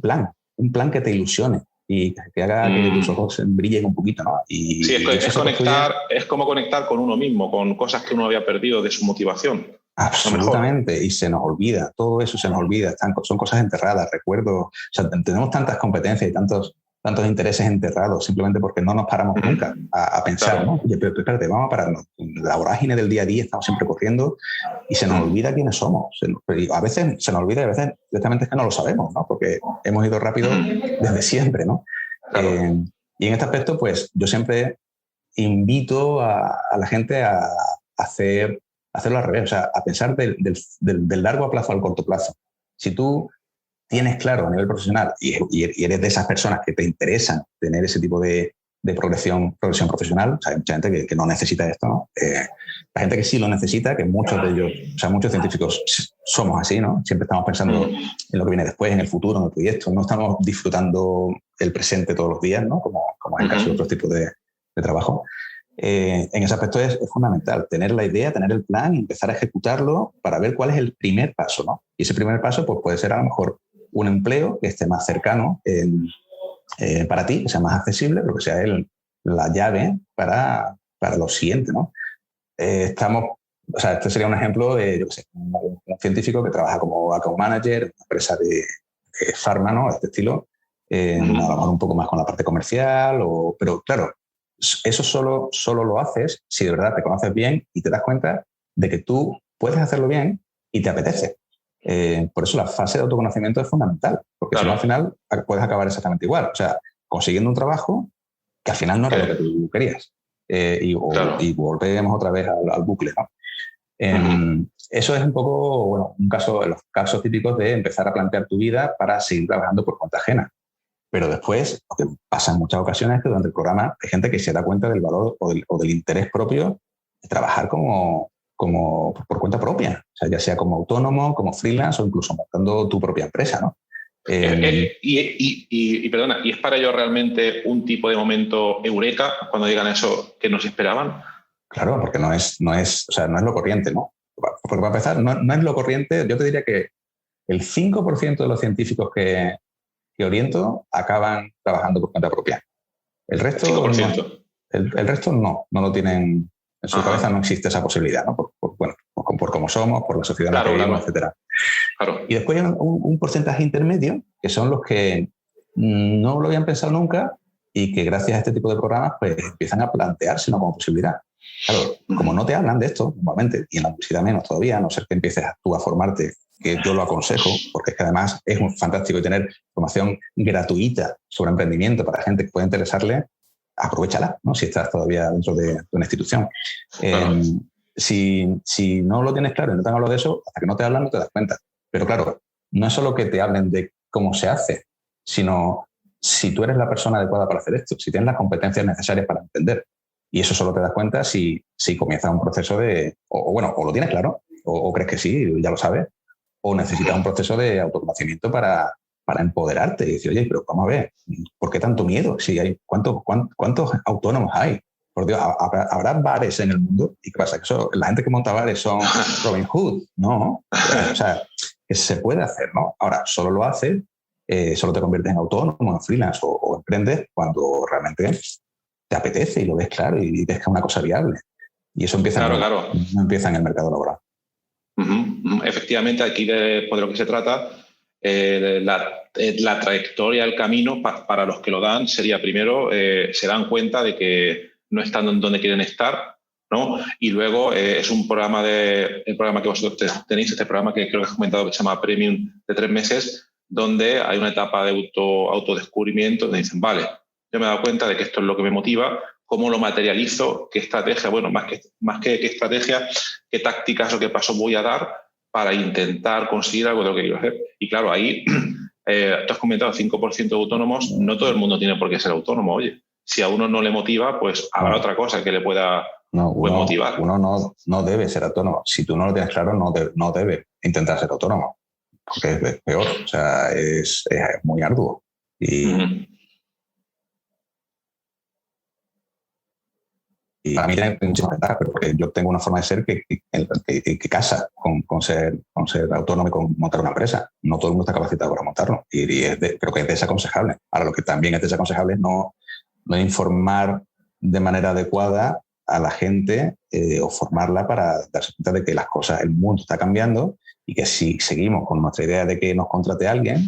plan que te ilusione y que haga que tus ojos brillen un poquito, ¿no? Y sí, es como conectar con uno mismo, con cosas que uno había perdido de su motivación. Absolutamente, y se nos olvida, todo eso se nos olvida, son cosas enterradas, recuerdos, o sea, tenemos tantas competencias y tantos intereses enterrados simplemente porque no nos paramos nunca a pensar, claro. ¿No? Oye, pero espérate, vamos a pararnos. La vorágine del día a día, estamos siempre corriendo y se nos olvida quiénes somos. A veces se nos olvida y a veces directamente es que no lo sabemos, ¿no? Porque hemos ido rápido desde siempre, ¿no? Claro. Y en este aspecto, pues yo siempre invito a la gente a hacerlo al revés, o sea, a pensar del largo plazo al corto plazo. Si tú tienes claro a nivel profesional y eres de esas personas que te interesan tener ese tipo de progresión profesional, o sea, hay mucha gente que no necesita esto, ¿no? La gente que sí lo necesita, que muchos de ellos, o sea, muchos científicos somos así, ¿no? Siempre estamos pensando en lo que viene después, en el futuro, en el proyecto, no estamos disfrutando el presente todos los días, ¿no? Como es el caso de otros tipos de trabajo. En ese aspecto es fundamental tener la idea, tener el plan y empezar a ejecutarlo para ver cuál es el primer paso, ¿no? Y ese primer paso pues, puede ser a lo mejor un empleo que esté más cercano para ti, que sea más accesible, pero que sea la llave para lo siguiente, ¿no? Este sería un ejemplo de, yo qué sé, un científico que trabaja como account manager en una empresa de farma, ¿no? De este estilo, a lo mejor un poco más con la parte comercial, pero claro, eso solo lo haces si de verdad te conoces bien y te das cuenta de que tú puedes hacerlo bien y te apetece. Por eso la fase de autoconocimiento es fundamental, porque si no al final puedes acabar exactamente igual, o sea, consiguiendo un trabajo que al final no era lo que tú querías. Y volvemos otra vez al bucle, ¿no? Eso es un poco, bueno, los casos típicos de empezar a plantear tu vida para seguir trabajando por cuenta ajena. Pero después, lo que pasa en muchas ocasiones es que durante el programa hay gente que se da cuenta del valor o del interés propio de trabajar como por cuenta propia. O sea, ya sea como autónomo, como freelance o incluso montando tu propia empresa, ¿no? Perdona, ¿y es para ellos realmente un tipo de momento eureka cuando digan eso que no se esperaban? Claro, porque no es lo corriente, ¿no? Porque para empezar, no es lo corriente. Yo te diría que el 5% de los científicos que oriento acaban trabajando por cuenta propia. El resto 5%. El resto no lo tienen. En su cabeza no existe esa posibilidad, ¿no? Por cómo somos, por la sociedad en la que vivimos, etc. Claro. Y después hay un porcentaje intermedio, que son los que no lo habían pensado nunca y que gracias a este tipo de programas pues empiezan a planteárselo como posibilidad. Claro, como no te hablan de esto, normalmente, y en la universidad menos todavía, a no ser que empieces tú a formarte, que yo lo aconsejo, porque es que además es fantástico tener formación gratuita sobre emprendimiento para gente que pueda interesarle, aprovéchala, ¿no? Si estás todavía dentro de una institución. Claro. Si no lo tienes claro y no te han hablado de eso, hasta que no te hablan no te das cuenta. Pero claro, no es solo que te hablen de cómo se hace, sino si tú eres la persona adecuada para hacer esto, si tienes las competencias necesarias para entender. Y eso solo te das cuenta si comienza un proceso o lo tienes claro, o crees que sí, ya lo sabes, o necesitas un proceso de autoconocimiento para empoderarte y decir, oye, pero vamos a ver, ¿por qué tanto miedo? Si hay, ¿cuántos autónomos hay? Por Dios, ¿habrá bares en el mundo? ¿Y qué pasa? La gente que monta bares son Robin Hood, ¿no? O sea, que se puede hacer, ¿no? Ahora, solo lo haces, solo te conviertes en autónomo, en freelance o emprendes cuando realmente te apetece y lo ves claro y ves que es una cosa viable. Y eso empieza, no empieza en el mercado laboral. Efectivamente, aquí de lo que se trata, la trayectoria, el camino para los que lo dan sería primero, se dan cuenta de que no están donde quieren estar, ¿no? Y luego es el programa que vosotros tenéis, este programa que creo que has comentado que se llama Premium de 3 meses, donde hay una etapa de autodescubrimiento donde dicen, vale, yo me he dado cuenta de que esto es lo que me motiva, cómo lo materializo, qué estrategia, bueno, más que qué estrategia, qué tácticas o qué pasos voy a dar para intentar conseguir algo de lo que quiero hacer. Y claro, ahí tú has comentado 5% de autónomos, no todo el mundo tiene por qué ser autónomo, oye. Si a uno no le motiva, pues habrá otra cosa que le pueda motivar. Uno no debe ser autónomo. Si tú no lo tienes claro, no debe intentar ser autónomo, porque es peor, o sea, es muy arduo. Y para mí tiene muchísimas ventajas, pero porque yo tengo una forma de ser que casa con ser autónomo y con montar una empresa. No todo el mundo está capacitado para montarlo y creo que es desaconsejable. Ahora, lo que también es desaconsejable es no informar de manera adecuada a la gente o formarla para darse cuenta de que las cosas, el mundo está cambiando y que si seguimos con nuestra idea de que nos contrate alguien,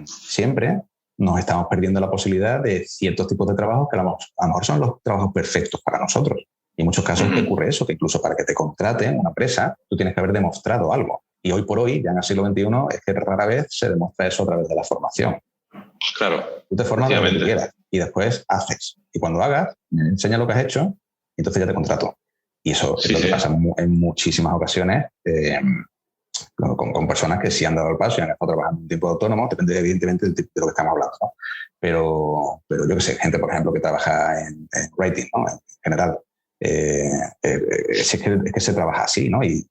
siempre nos estamos perdiendo la posibilidad de ciertos tipos de trabajos que a lo mejor son los trabajos perfectos para nosotros. Y en muchos casos que ocurre eso, que incluso para que te contraten una empresa, tú tienes que haber demostrado algo. Y hoy por hoy, ya en el siglo XXI, es que rara vez se demuestra eso a través de la formación. Claro. Tú te formas de lo que quieras y después haces. Y cuando hagas, enseñas lo que has hecho y entonces ya te contrato. Y eso es lo que pasa en muchísimas ocasiones con personas que sí han dado el paso y han estado trabajando un tiempo de autónomo, depende evidentemente de lo que estamos hablando, ¿no? Pero yo que sé, gente, por ejemplo, que trabaja en writing, ¿no? En general, es que se trabaja así, ¿no? Y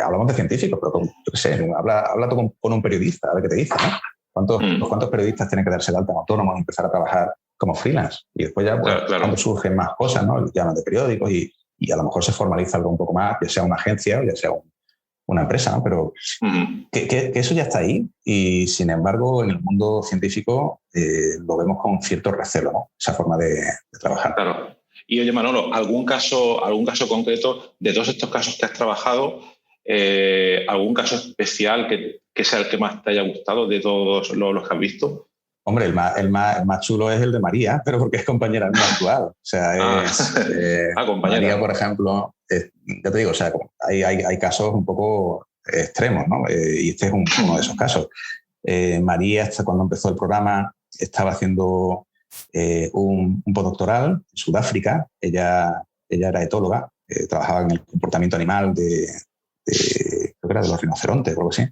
hablamos de científicos, pero yo que sé, habla tú con un periodista, a ver qué te dice, ¿no? ¿Cuántos periodistas tienen que darse de alta en autónomos y empezar a trabajar como freelance? Y después ya, pues, cuando surgen más cosas, ¿no? Llaman de periódicos y a lo mejor se formaliza algo un poco más, ya sea una agencia o ya sea una empresa, ¿no? Pero que eso ya está ahí y, sin embargo, en el mundo científico lo vemos con cierto recelo, ¿no? Esa forma de trabajar. Claro. Y oye, Manolo, ¿algún caso concreto de todos estos casos que has trabajado, algún caso especial que sea el que más te haya gustado de todos los que has visto? Hombre, el más chulo es el de María, pero porque es compañera mía actual. O sea, compañera. María, por ejemplo, ya te digo, o sea, hay casos un poco extremos, ¿no? Y este es uno de esos casos. María, cuando empezó el programa, estaba haciendo un postdoctoral en Sudáfrica. Ella era etóloga, trabajaba en el comportamiento animal creo que era de los rinocerontes o algo así.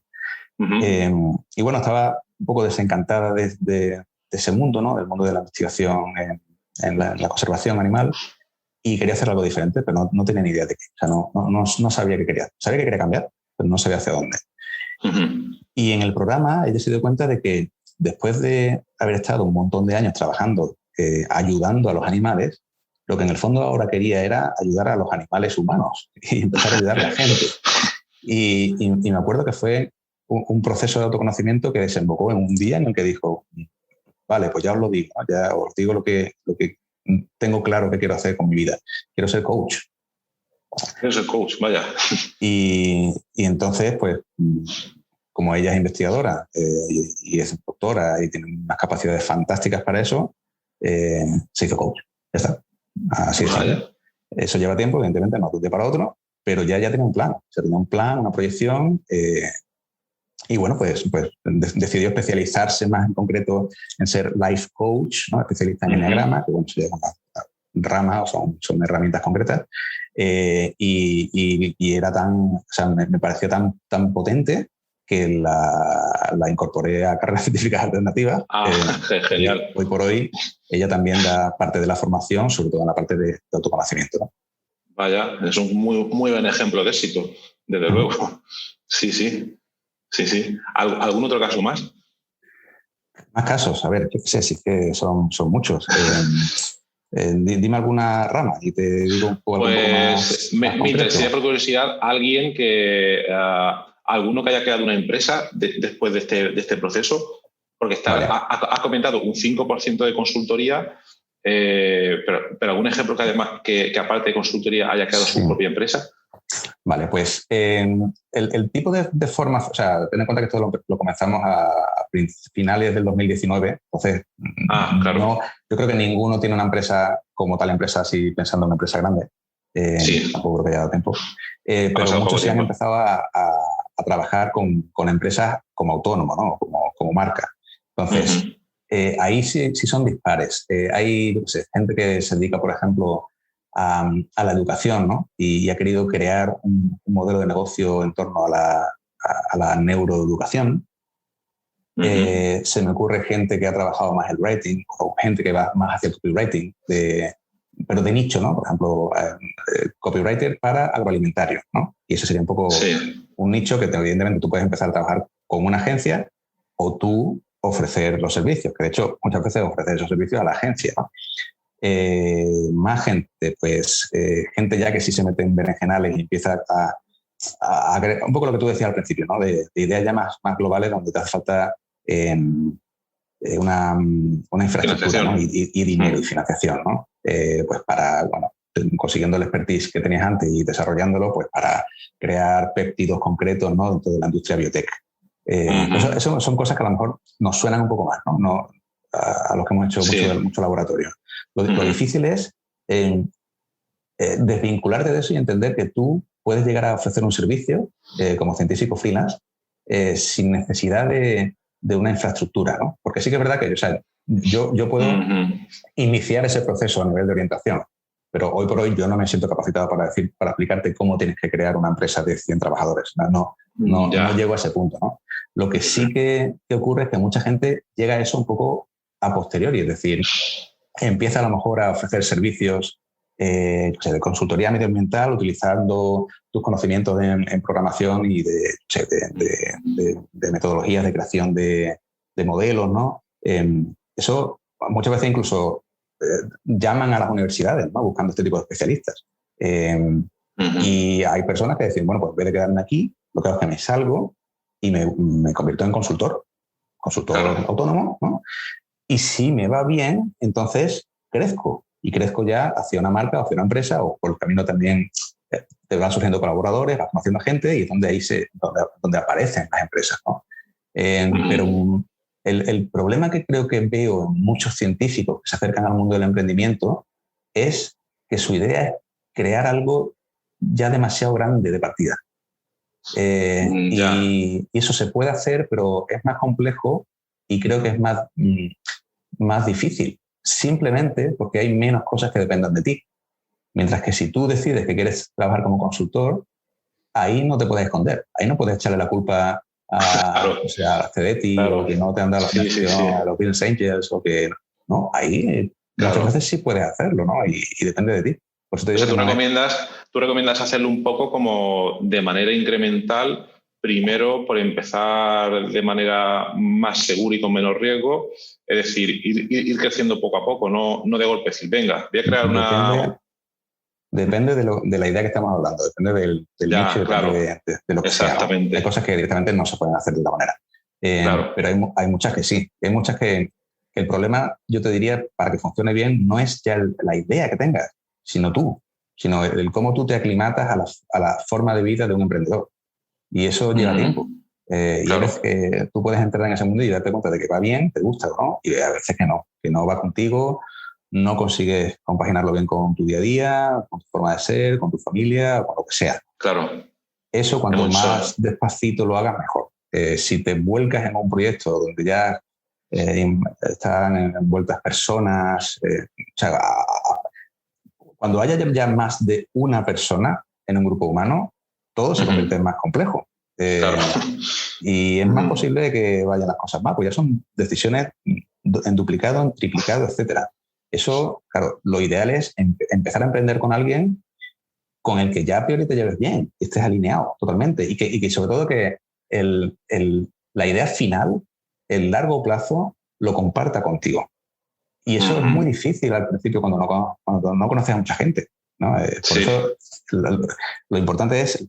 Y bueno, estaba un poco desencantada de ese mundo, ¿no? Del mundo de la investigación en la conservación animal, y quería hacer algo diferente, pero no tenía ni idea de qué. O sea, no sabía qué quería. Sabía que quería cambiar, pero no sabía hacia dónde. Y en el programa ella se dio cuenta de que después de haber estado un montón de años trabajando, ayudando a los animales, lo que en el fondo ahora quería era ayudar a los animales humanos y empezar a ayudar a la gente. Y me acuerdo que fue un proceso de autoconocimiento que desembocó en un día en el que dijo, vale, pues ya os lo digo, ¿no? Ya os digo lo que tengo claro que quiero hacer con mi vida. Quiero ser coach. Quiero ser coach, vaya. Y entonces, pues, como ella es investigadora y es doctora y tiene unas capacidades fantásticas para eso, se hizo coach. Ya está. Así es. Eso lleva tiempo, evidentemente, no de un día para otro, pero ya tenía un plan. O sea, tenía un plan, una proyección. Y bueno, pues decidió especializarse más en concreto en ser life coach, ¿no? Especialista en enneagrama, que bueno, se llama rama, o son herramientas concretas. Y era o sea, me pareció tan potente que la incorporé a carreras científicas alternativas. Genial. Hoy por hoy ella también da parte de la formación, sobre todo en la parte de autoconocimiento, ¿no? Vaya, es un muy buen ejemplo de éxito, desde luego. Sí. ¿Algún otro caso más? Más casos, a ver, yo qué sé, sí que son muchos. Dime alguna rama y te digo un poco, pues, algo más. Me interesaría por curiosidad alguien alguno que haya creado una empresa después de este proceso, porque has comentado un 5% de consultoría, pero algún ejemplo que además que aparte de consultoría haya creado su propia empresa. Vale, pues el tipo de forma, o sea, ten en cuenta que esto lo comenzamos a finales del 2019, entonces claro. no, yo creo que ninguno tiene una empresa como tal empresa, así pensando en una empresa grande. Sí. Tampoco creo que haya dado tiempo. Pero muchos sí han empezado a trabajar con empresas como autónomo, ¿no? Como marca. Entonces, ahí sí son dispares. Hay, yo qué sé, gente que se dedica, por ejemplo, a la educación, ¿no? Y ha querido crear un modelo de negocio en torno a la neuroeducación. Se me ocurre gente que ha trabajado más el writing o gente que va más hacia el copywriting, pero de nicho, ¿no? Por ejemplo, copywriter para agroalimentarios, ¿no? Y eso sería un poco un nicho que evidentemente tú puedes empezar a trabajar con una agencia o tú ofrecer los servicios, que de hecho muchas veces ofrecer esos servicios a la agencia, ¿no? Más gente, pues gente ya que sí se mete en berenjenales y empieza a un poco lo que tú decías al principio, ¿no? De ideas ya más globales donde te hace falta una infraestructura, ¿no? y dinero y financiación, ¿no? Pues para, bueno, consiguiendo el expertise que tenías antes y desarrollándolo, pues para crear péptidos concretos, ¿no? Dentro de la industria biotech. Eso son cosas que a lo mejor nos suenan un poco más, ¿no? A los que hemos hecho mucho laboratorio. Lo difícil es desvincularte de eso y entender que tú puedes llegar a ofrecer un servicio como científico freelance sin necesidad de una infraestructura, ¿no? Porque sí que es verdad que yo puedo iniciar ese proceso a nivel de orientación, pero hoy por hoy yo no me siento capacitado para explicarte cómo tienes que crear una empresa de 100 trabajadores. No llego a ese punto, ¿no? Lo que sí que ocurre es que mucha gente llega a eso un poco a posteriori, es decir, empieza a lo mejor a ofrecer servicios de consultoría medioambiental utilizando tus conocimientos en programación y de metodologías de creación de modelos, ¿no? Eso muchas veces incluso llaman a las universidades, ¿no? Buscando este tipo de especialistas. Y hay personas que dicen, bueno, pues en vez de quedarme aquí, lo que hago es que me salgo y me convierto en consultor autónomo, ¿no? Y si me va bien, entonces crezco. Y crezco ya hacia una marca, hacia una empresa, o por el camino también te van surgiendo colaboradores, vas conociendo gente y es donde donde aparecen las empresas, ¿no? Pero el problema que creo que veo en muchos científicos que se acercan al mundo del emprendimiento es que su idea es crear algo ya demasiado grande de partida. Y eso se puede hacer, pero es más complejo y creo que es más difícil, simplemente porque hay menos cosas que dependan de ti. Mientras que si tú decides que quieres trabajar como consultor, ahí no te puedes esconder, ahí no puedes echarle la culpa a Cedeti, o que no te han dado la financiación, a los Business Angels, o que no, ahí muchas veces sí puedes hacerlo, ¿no? Y depende de ti. Por eso te digo, tú recomiendas hacerlo un poco como de manera incremental, primero por empezar de manera más segura y con menos riesgo, es decir, ir creciendo poco a poco, no de golpe decir, venga, voy a crear Depende de la idea que estamos hablando, depende del nicho, depende de lo que sea, ¿no? Hay cosas que directamente no se pueden hacer de la manera. Pero hay muchas que sí. Hay muchas que el problema, yo te diría, para que funcione bien, no es ya la idea que tengas, sino el cómo tú te aclimatas a la forma de vida de un emprendedor. Y eso lleva tiempo. Y a veces que tú puedes entrar en ese mundo y darte cuenta de que va bien, te gusta o no, y a veces que no va contigo, no consigues compaginarlo bien con tu día a día, con tu forma de ser, con tu familia, con lo que sea. Claro. Eso, cuanto más despacito lo hagas, mejor. Si te vuelcas en un proyecto donde ya están envueltas personas, cuando haya ya más de una persona en un grupo humano, todo se convierte en más complejo. Y es más posible que vayan las cosas mal, pues ya son decisiones en duplicado, en triplicado, etcétera. Eso, claro, lo ideal es empezar a emprender con alguien con el que ya a priori te lleves bien, y estés alineado totalmente, y que sobre todo que la idea final, el largo plazo, lo comparta contigo. Y eso es muy difícil al principio cuando no conoces a mucha gente, ¿no? Por eso lo importante es,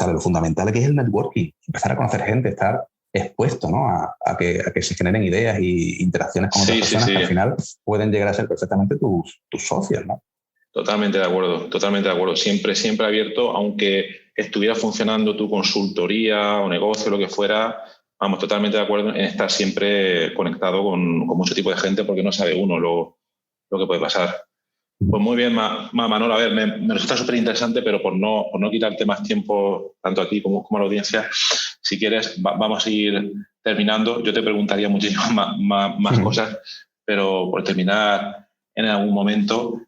lo fundamental que es el networking, empezar a conocer gente, estar expuesto, ¿no? a que se generen ideas y interacciones con otras personas que al final pueden llegar a ser perfectamente tus socios, ¿no? Totalmente de acuerdo. Siempre abierto, aunque estuviera funcionando tu consultoría o negocio, lo que fuera, vamos, totalmente de acuerdo en estar siempre conectado con mucho tipo de gente, porque no sabe uno lo que puede pasar. Pues muy bien, Manolo, a ver, me resulta súper interesante, pero por no quitarte más tiempo, tanto a ti como a la audiencia, si quieres, vamos a ir terminando. Yo te preguntaría muchísimas más cosas, pero por terminar en algún momento,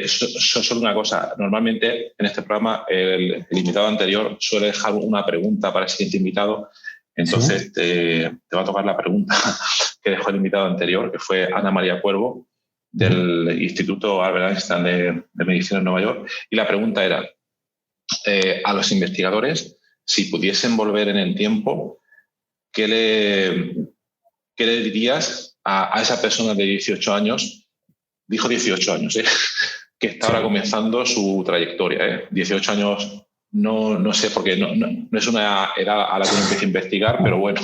solo una cosa. Normalmente en este programa el invitado anterior suele dejar una pregunta para el siguiente invitado. Entonces te va a tocar la pregunta que dejó el invitado anterior, que fue Ana María Cuervo, del Instituto Albert Einstein de Medicina en Nueva York. Y la pregunta era, a los investigadores, si pudiesen volver en el tiempo, ¿qué le dirías a esa persona de 18 años? Dijo 18 años, que está ahora comenzando su trayectoria. 18 años, no sé, porque no es una edad a la que uno empieza a investigar, pero bueno.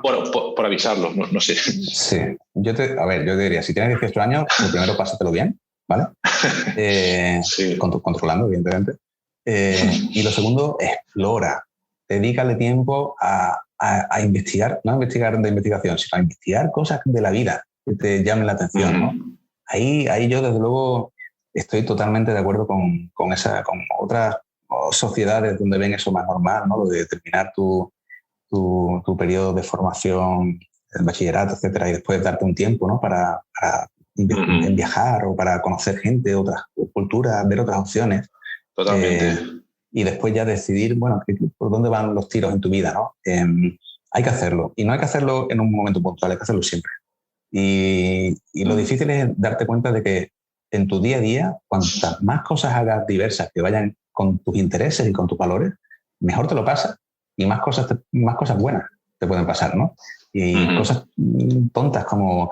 Por avisarlos, no sé. Sí, yo te diría, si tienes 18 años, lo primero pásatelo bien, ¿vale? Controlando, evidentemente. Y lo segundo, explora. Dedícale tiempo a investigar, no a investigar de investigación, sino a investigar cosas de la vida que te llamen la atención, ¿no? Ahí yo, desde luego, estoy totalmente de acuerdo con otras sociedades donde ven eso más normal, ¿no? Lo de terminar tu periodo de formación, el bachillerato, etcétera, y después darte un tiempo, ¿no? para viajar o para conocer gente, otras culturas, ver otras opciones. Totalmente. Y después ya decidir, bueno, por dónde van los tiros en tu vida, ¿no? Hay que hacerlo. Y no hay que hacerlo en un momento puntual, hay que hacerlo siempre. Y lo difícil es darte cuenta de que en tu día a día, cuantas más cosas hagas diversas que vayan con tus intereses y con tus valores, mejor te lo pasas y más cosas buenas te pueden pasar, ¿no? Y cosas tontas como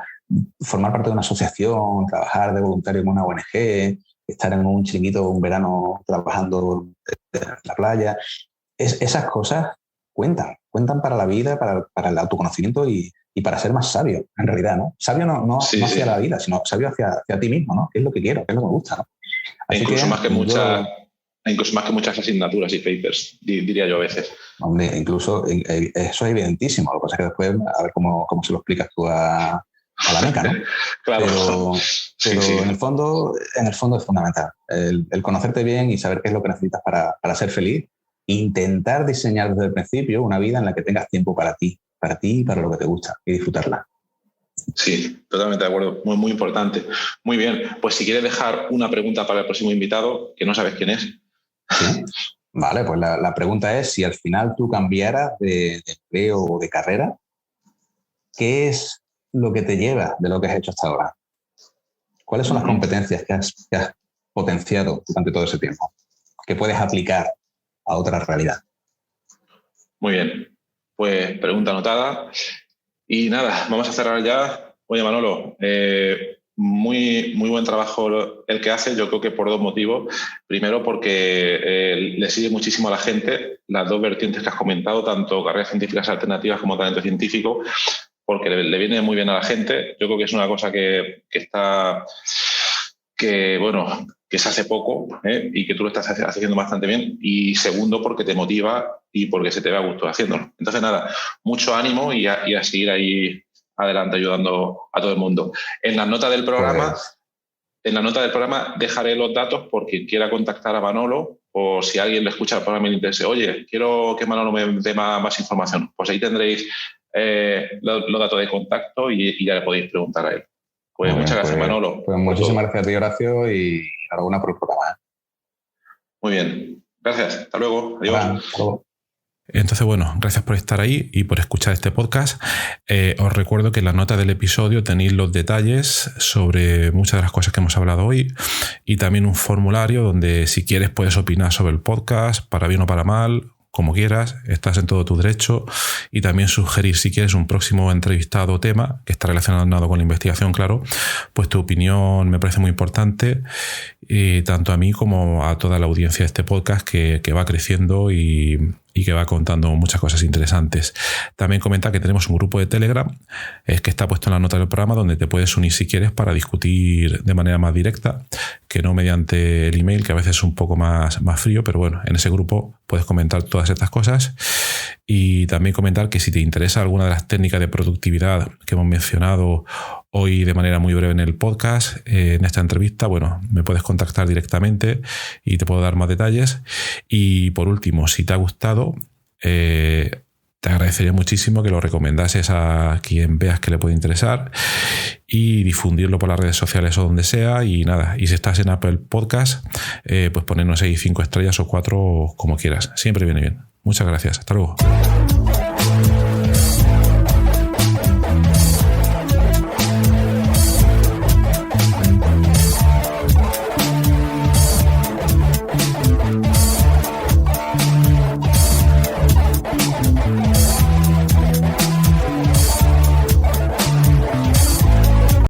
formar parte de una asociación, trabajar de voluntario en una ONG, estar en un chiringuito un verano trabajando en la playa. esas cosas cuentan para la vida, para el autoconocimiento y para ser más sabio, en realidad, ¿no? Sabio no hacia la vida, sino sabio hacia ti mismo, ¿no? ¿Qué es lo que quiero? ¿Qué es lo que me gusta? ¿no? Incluso más que muchas asignaturas y papers, diría yo a veces. Hombre, incluso eso es evidentísimo. Lo que pasa es que después, a ver cómo se lo explicas tú a la meca, ¿no? Claro. Pero sí. En el fondo es fundamental. El conocerte bien y saber qué es lo que necesitas para ser feliz. Intentar diseñar desde el principio una vida en la que tengas tiempo para ti y para lo que te gusta y disfrutarla. Sí, totalmente de acuerdo. Muy, muy importante. Muy bien. Pues si quieres dejar una pregunta para el próximo invitado, que no sabes quién es. ¿Sí? Vale, pues la pregunta es, si al final tú cambiaras de empleo o de carrera, ¿qué es lo que te lleva de lo que has hecho hasta ahora? ¿Cuáles son las competencias que has potenciado durante todo ese tiempo, que puedes aplicar a otra realidad? Muy bien. Pues pregunta anotada. Y nada, vamos a cerrar ya. Oye, Manolo, muy, muy buen trabajo el que hace, yo creo que por dos motivos. Primero, porque le sigue muchísimo a la gente las dos vertientes que has comentado, tanto carreras científicas alternativas como talento científico, porque le viene muy bien a la gente. Yo creo que es una cosa que se hace poco, y que tú lo estás haciendo bastante bien. Y segundo, porque te motiva y porque se te ve a gusto haciéndolo. Entonces, nada, mucho ánimo y a seguir ahí adelante ayudando a todo el mundo. En las notas del programa, dejaré los datos por quien quiera contactar a Manolo, o si alguien le escucha el programa y le interese, oye, quiero que Manolo me dé más información. Pues ahí tendréis los datos de contacto y ya le podéis preguntar a él. Pues muchas gracias, Manolo. Pues muchísimas gracias a ti, Horacio, y enhorabuena por el programa. Muy bien. Gracias. Hasta luego. Adiós. Hasta luego. Entonces, bueno, gracias por estar ahí y por escuchar este podcast. Os recuerdo que en la nota del episodio tenéis los detalles sobre muchas de las cosas que hemos hablado hoy y también un formulario donde, si quieres, puedes opinar sobre el podcast, para bien o para mal, como quieras, estás en todo tu derecho, y también sugerir, si quieres, un próximo entrevistado o tema que está relacionado con la investigación, claro, pues tu opinión me parece muy importante, tanto a mí como a toda la audiencia de este podcast que va creciendo y que va contando muchas cosas interesantes. También comenta que tenemos un grupo de Telegram, que está puesto en la nota del programa, donde te puedes unir si quieres para discutir de manera más directa, que no mediante el email, que a veces es un poco más frío, pero bueno, en ese grupo puedes comentar todas estas cosas. Y también comentar que si te interesa alguna de las técnicas de productividad que hemos mencionado hoy de manera muy breve en el podcast, en esta entrevista, bueno, me puedes contactar directamente y te puedo dar más detalles. Y por último, si te ha gustado, te agradecería muchísimo que lo recomendases a quien veas que le puede interesar y difundirlo por las redes sociales o donde sea. Y nada, y si estás en Apple Podcast, pues ponernos ahí 5 estrellas o 4, como quieras. Siempre viene bien. Muchas gracias. Hasta luego.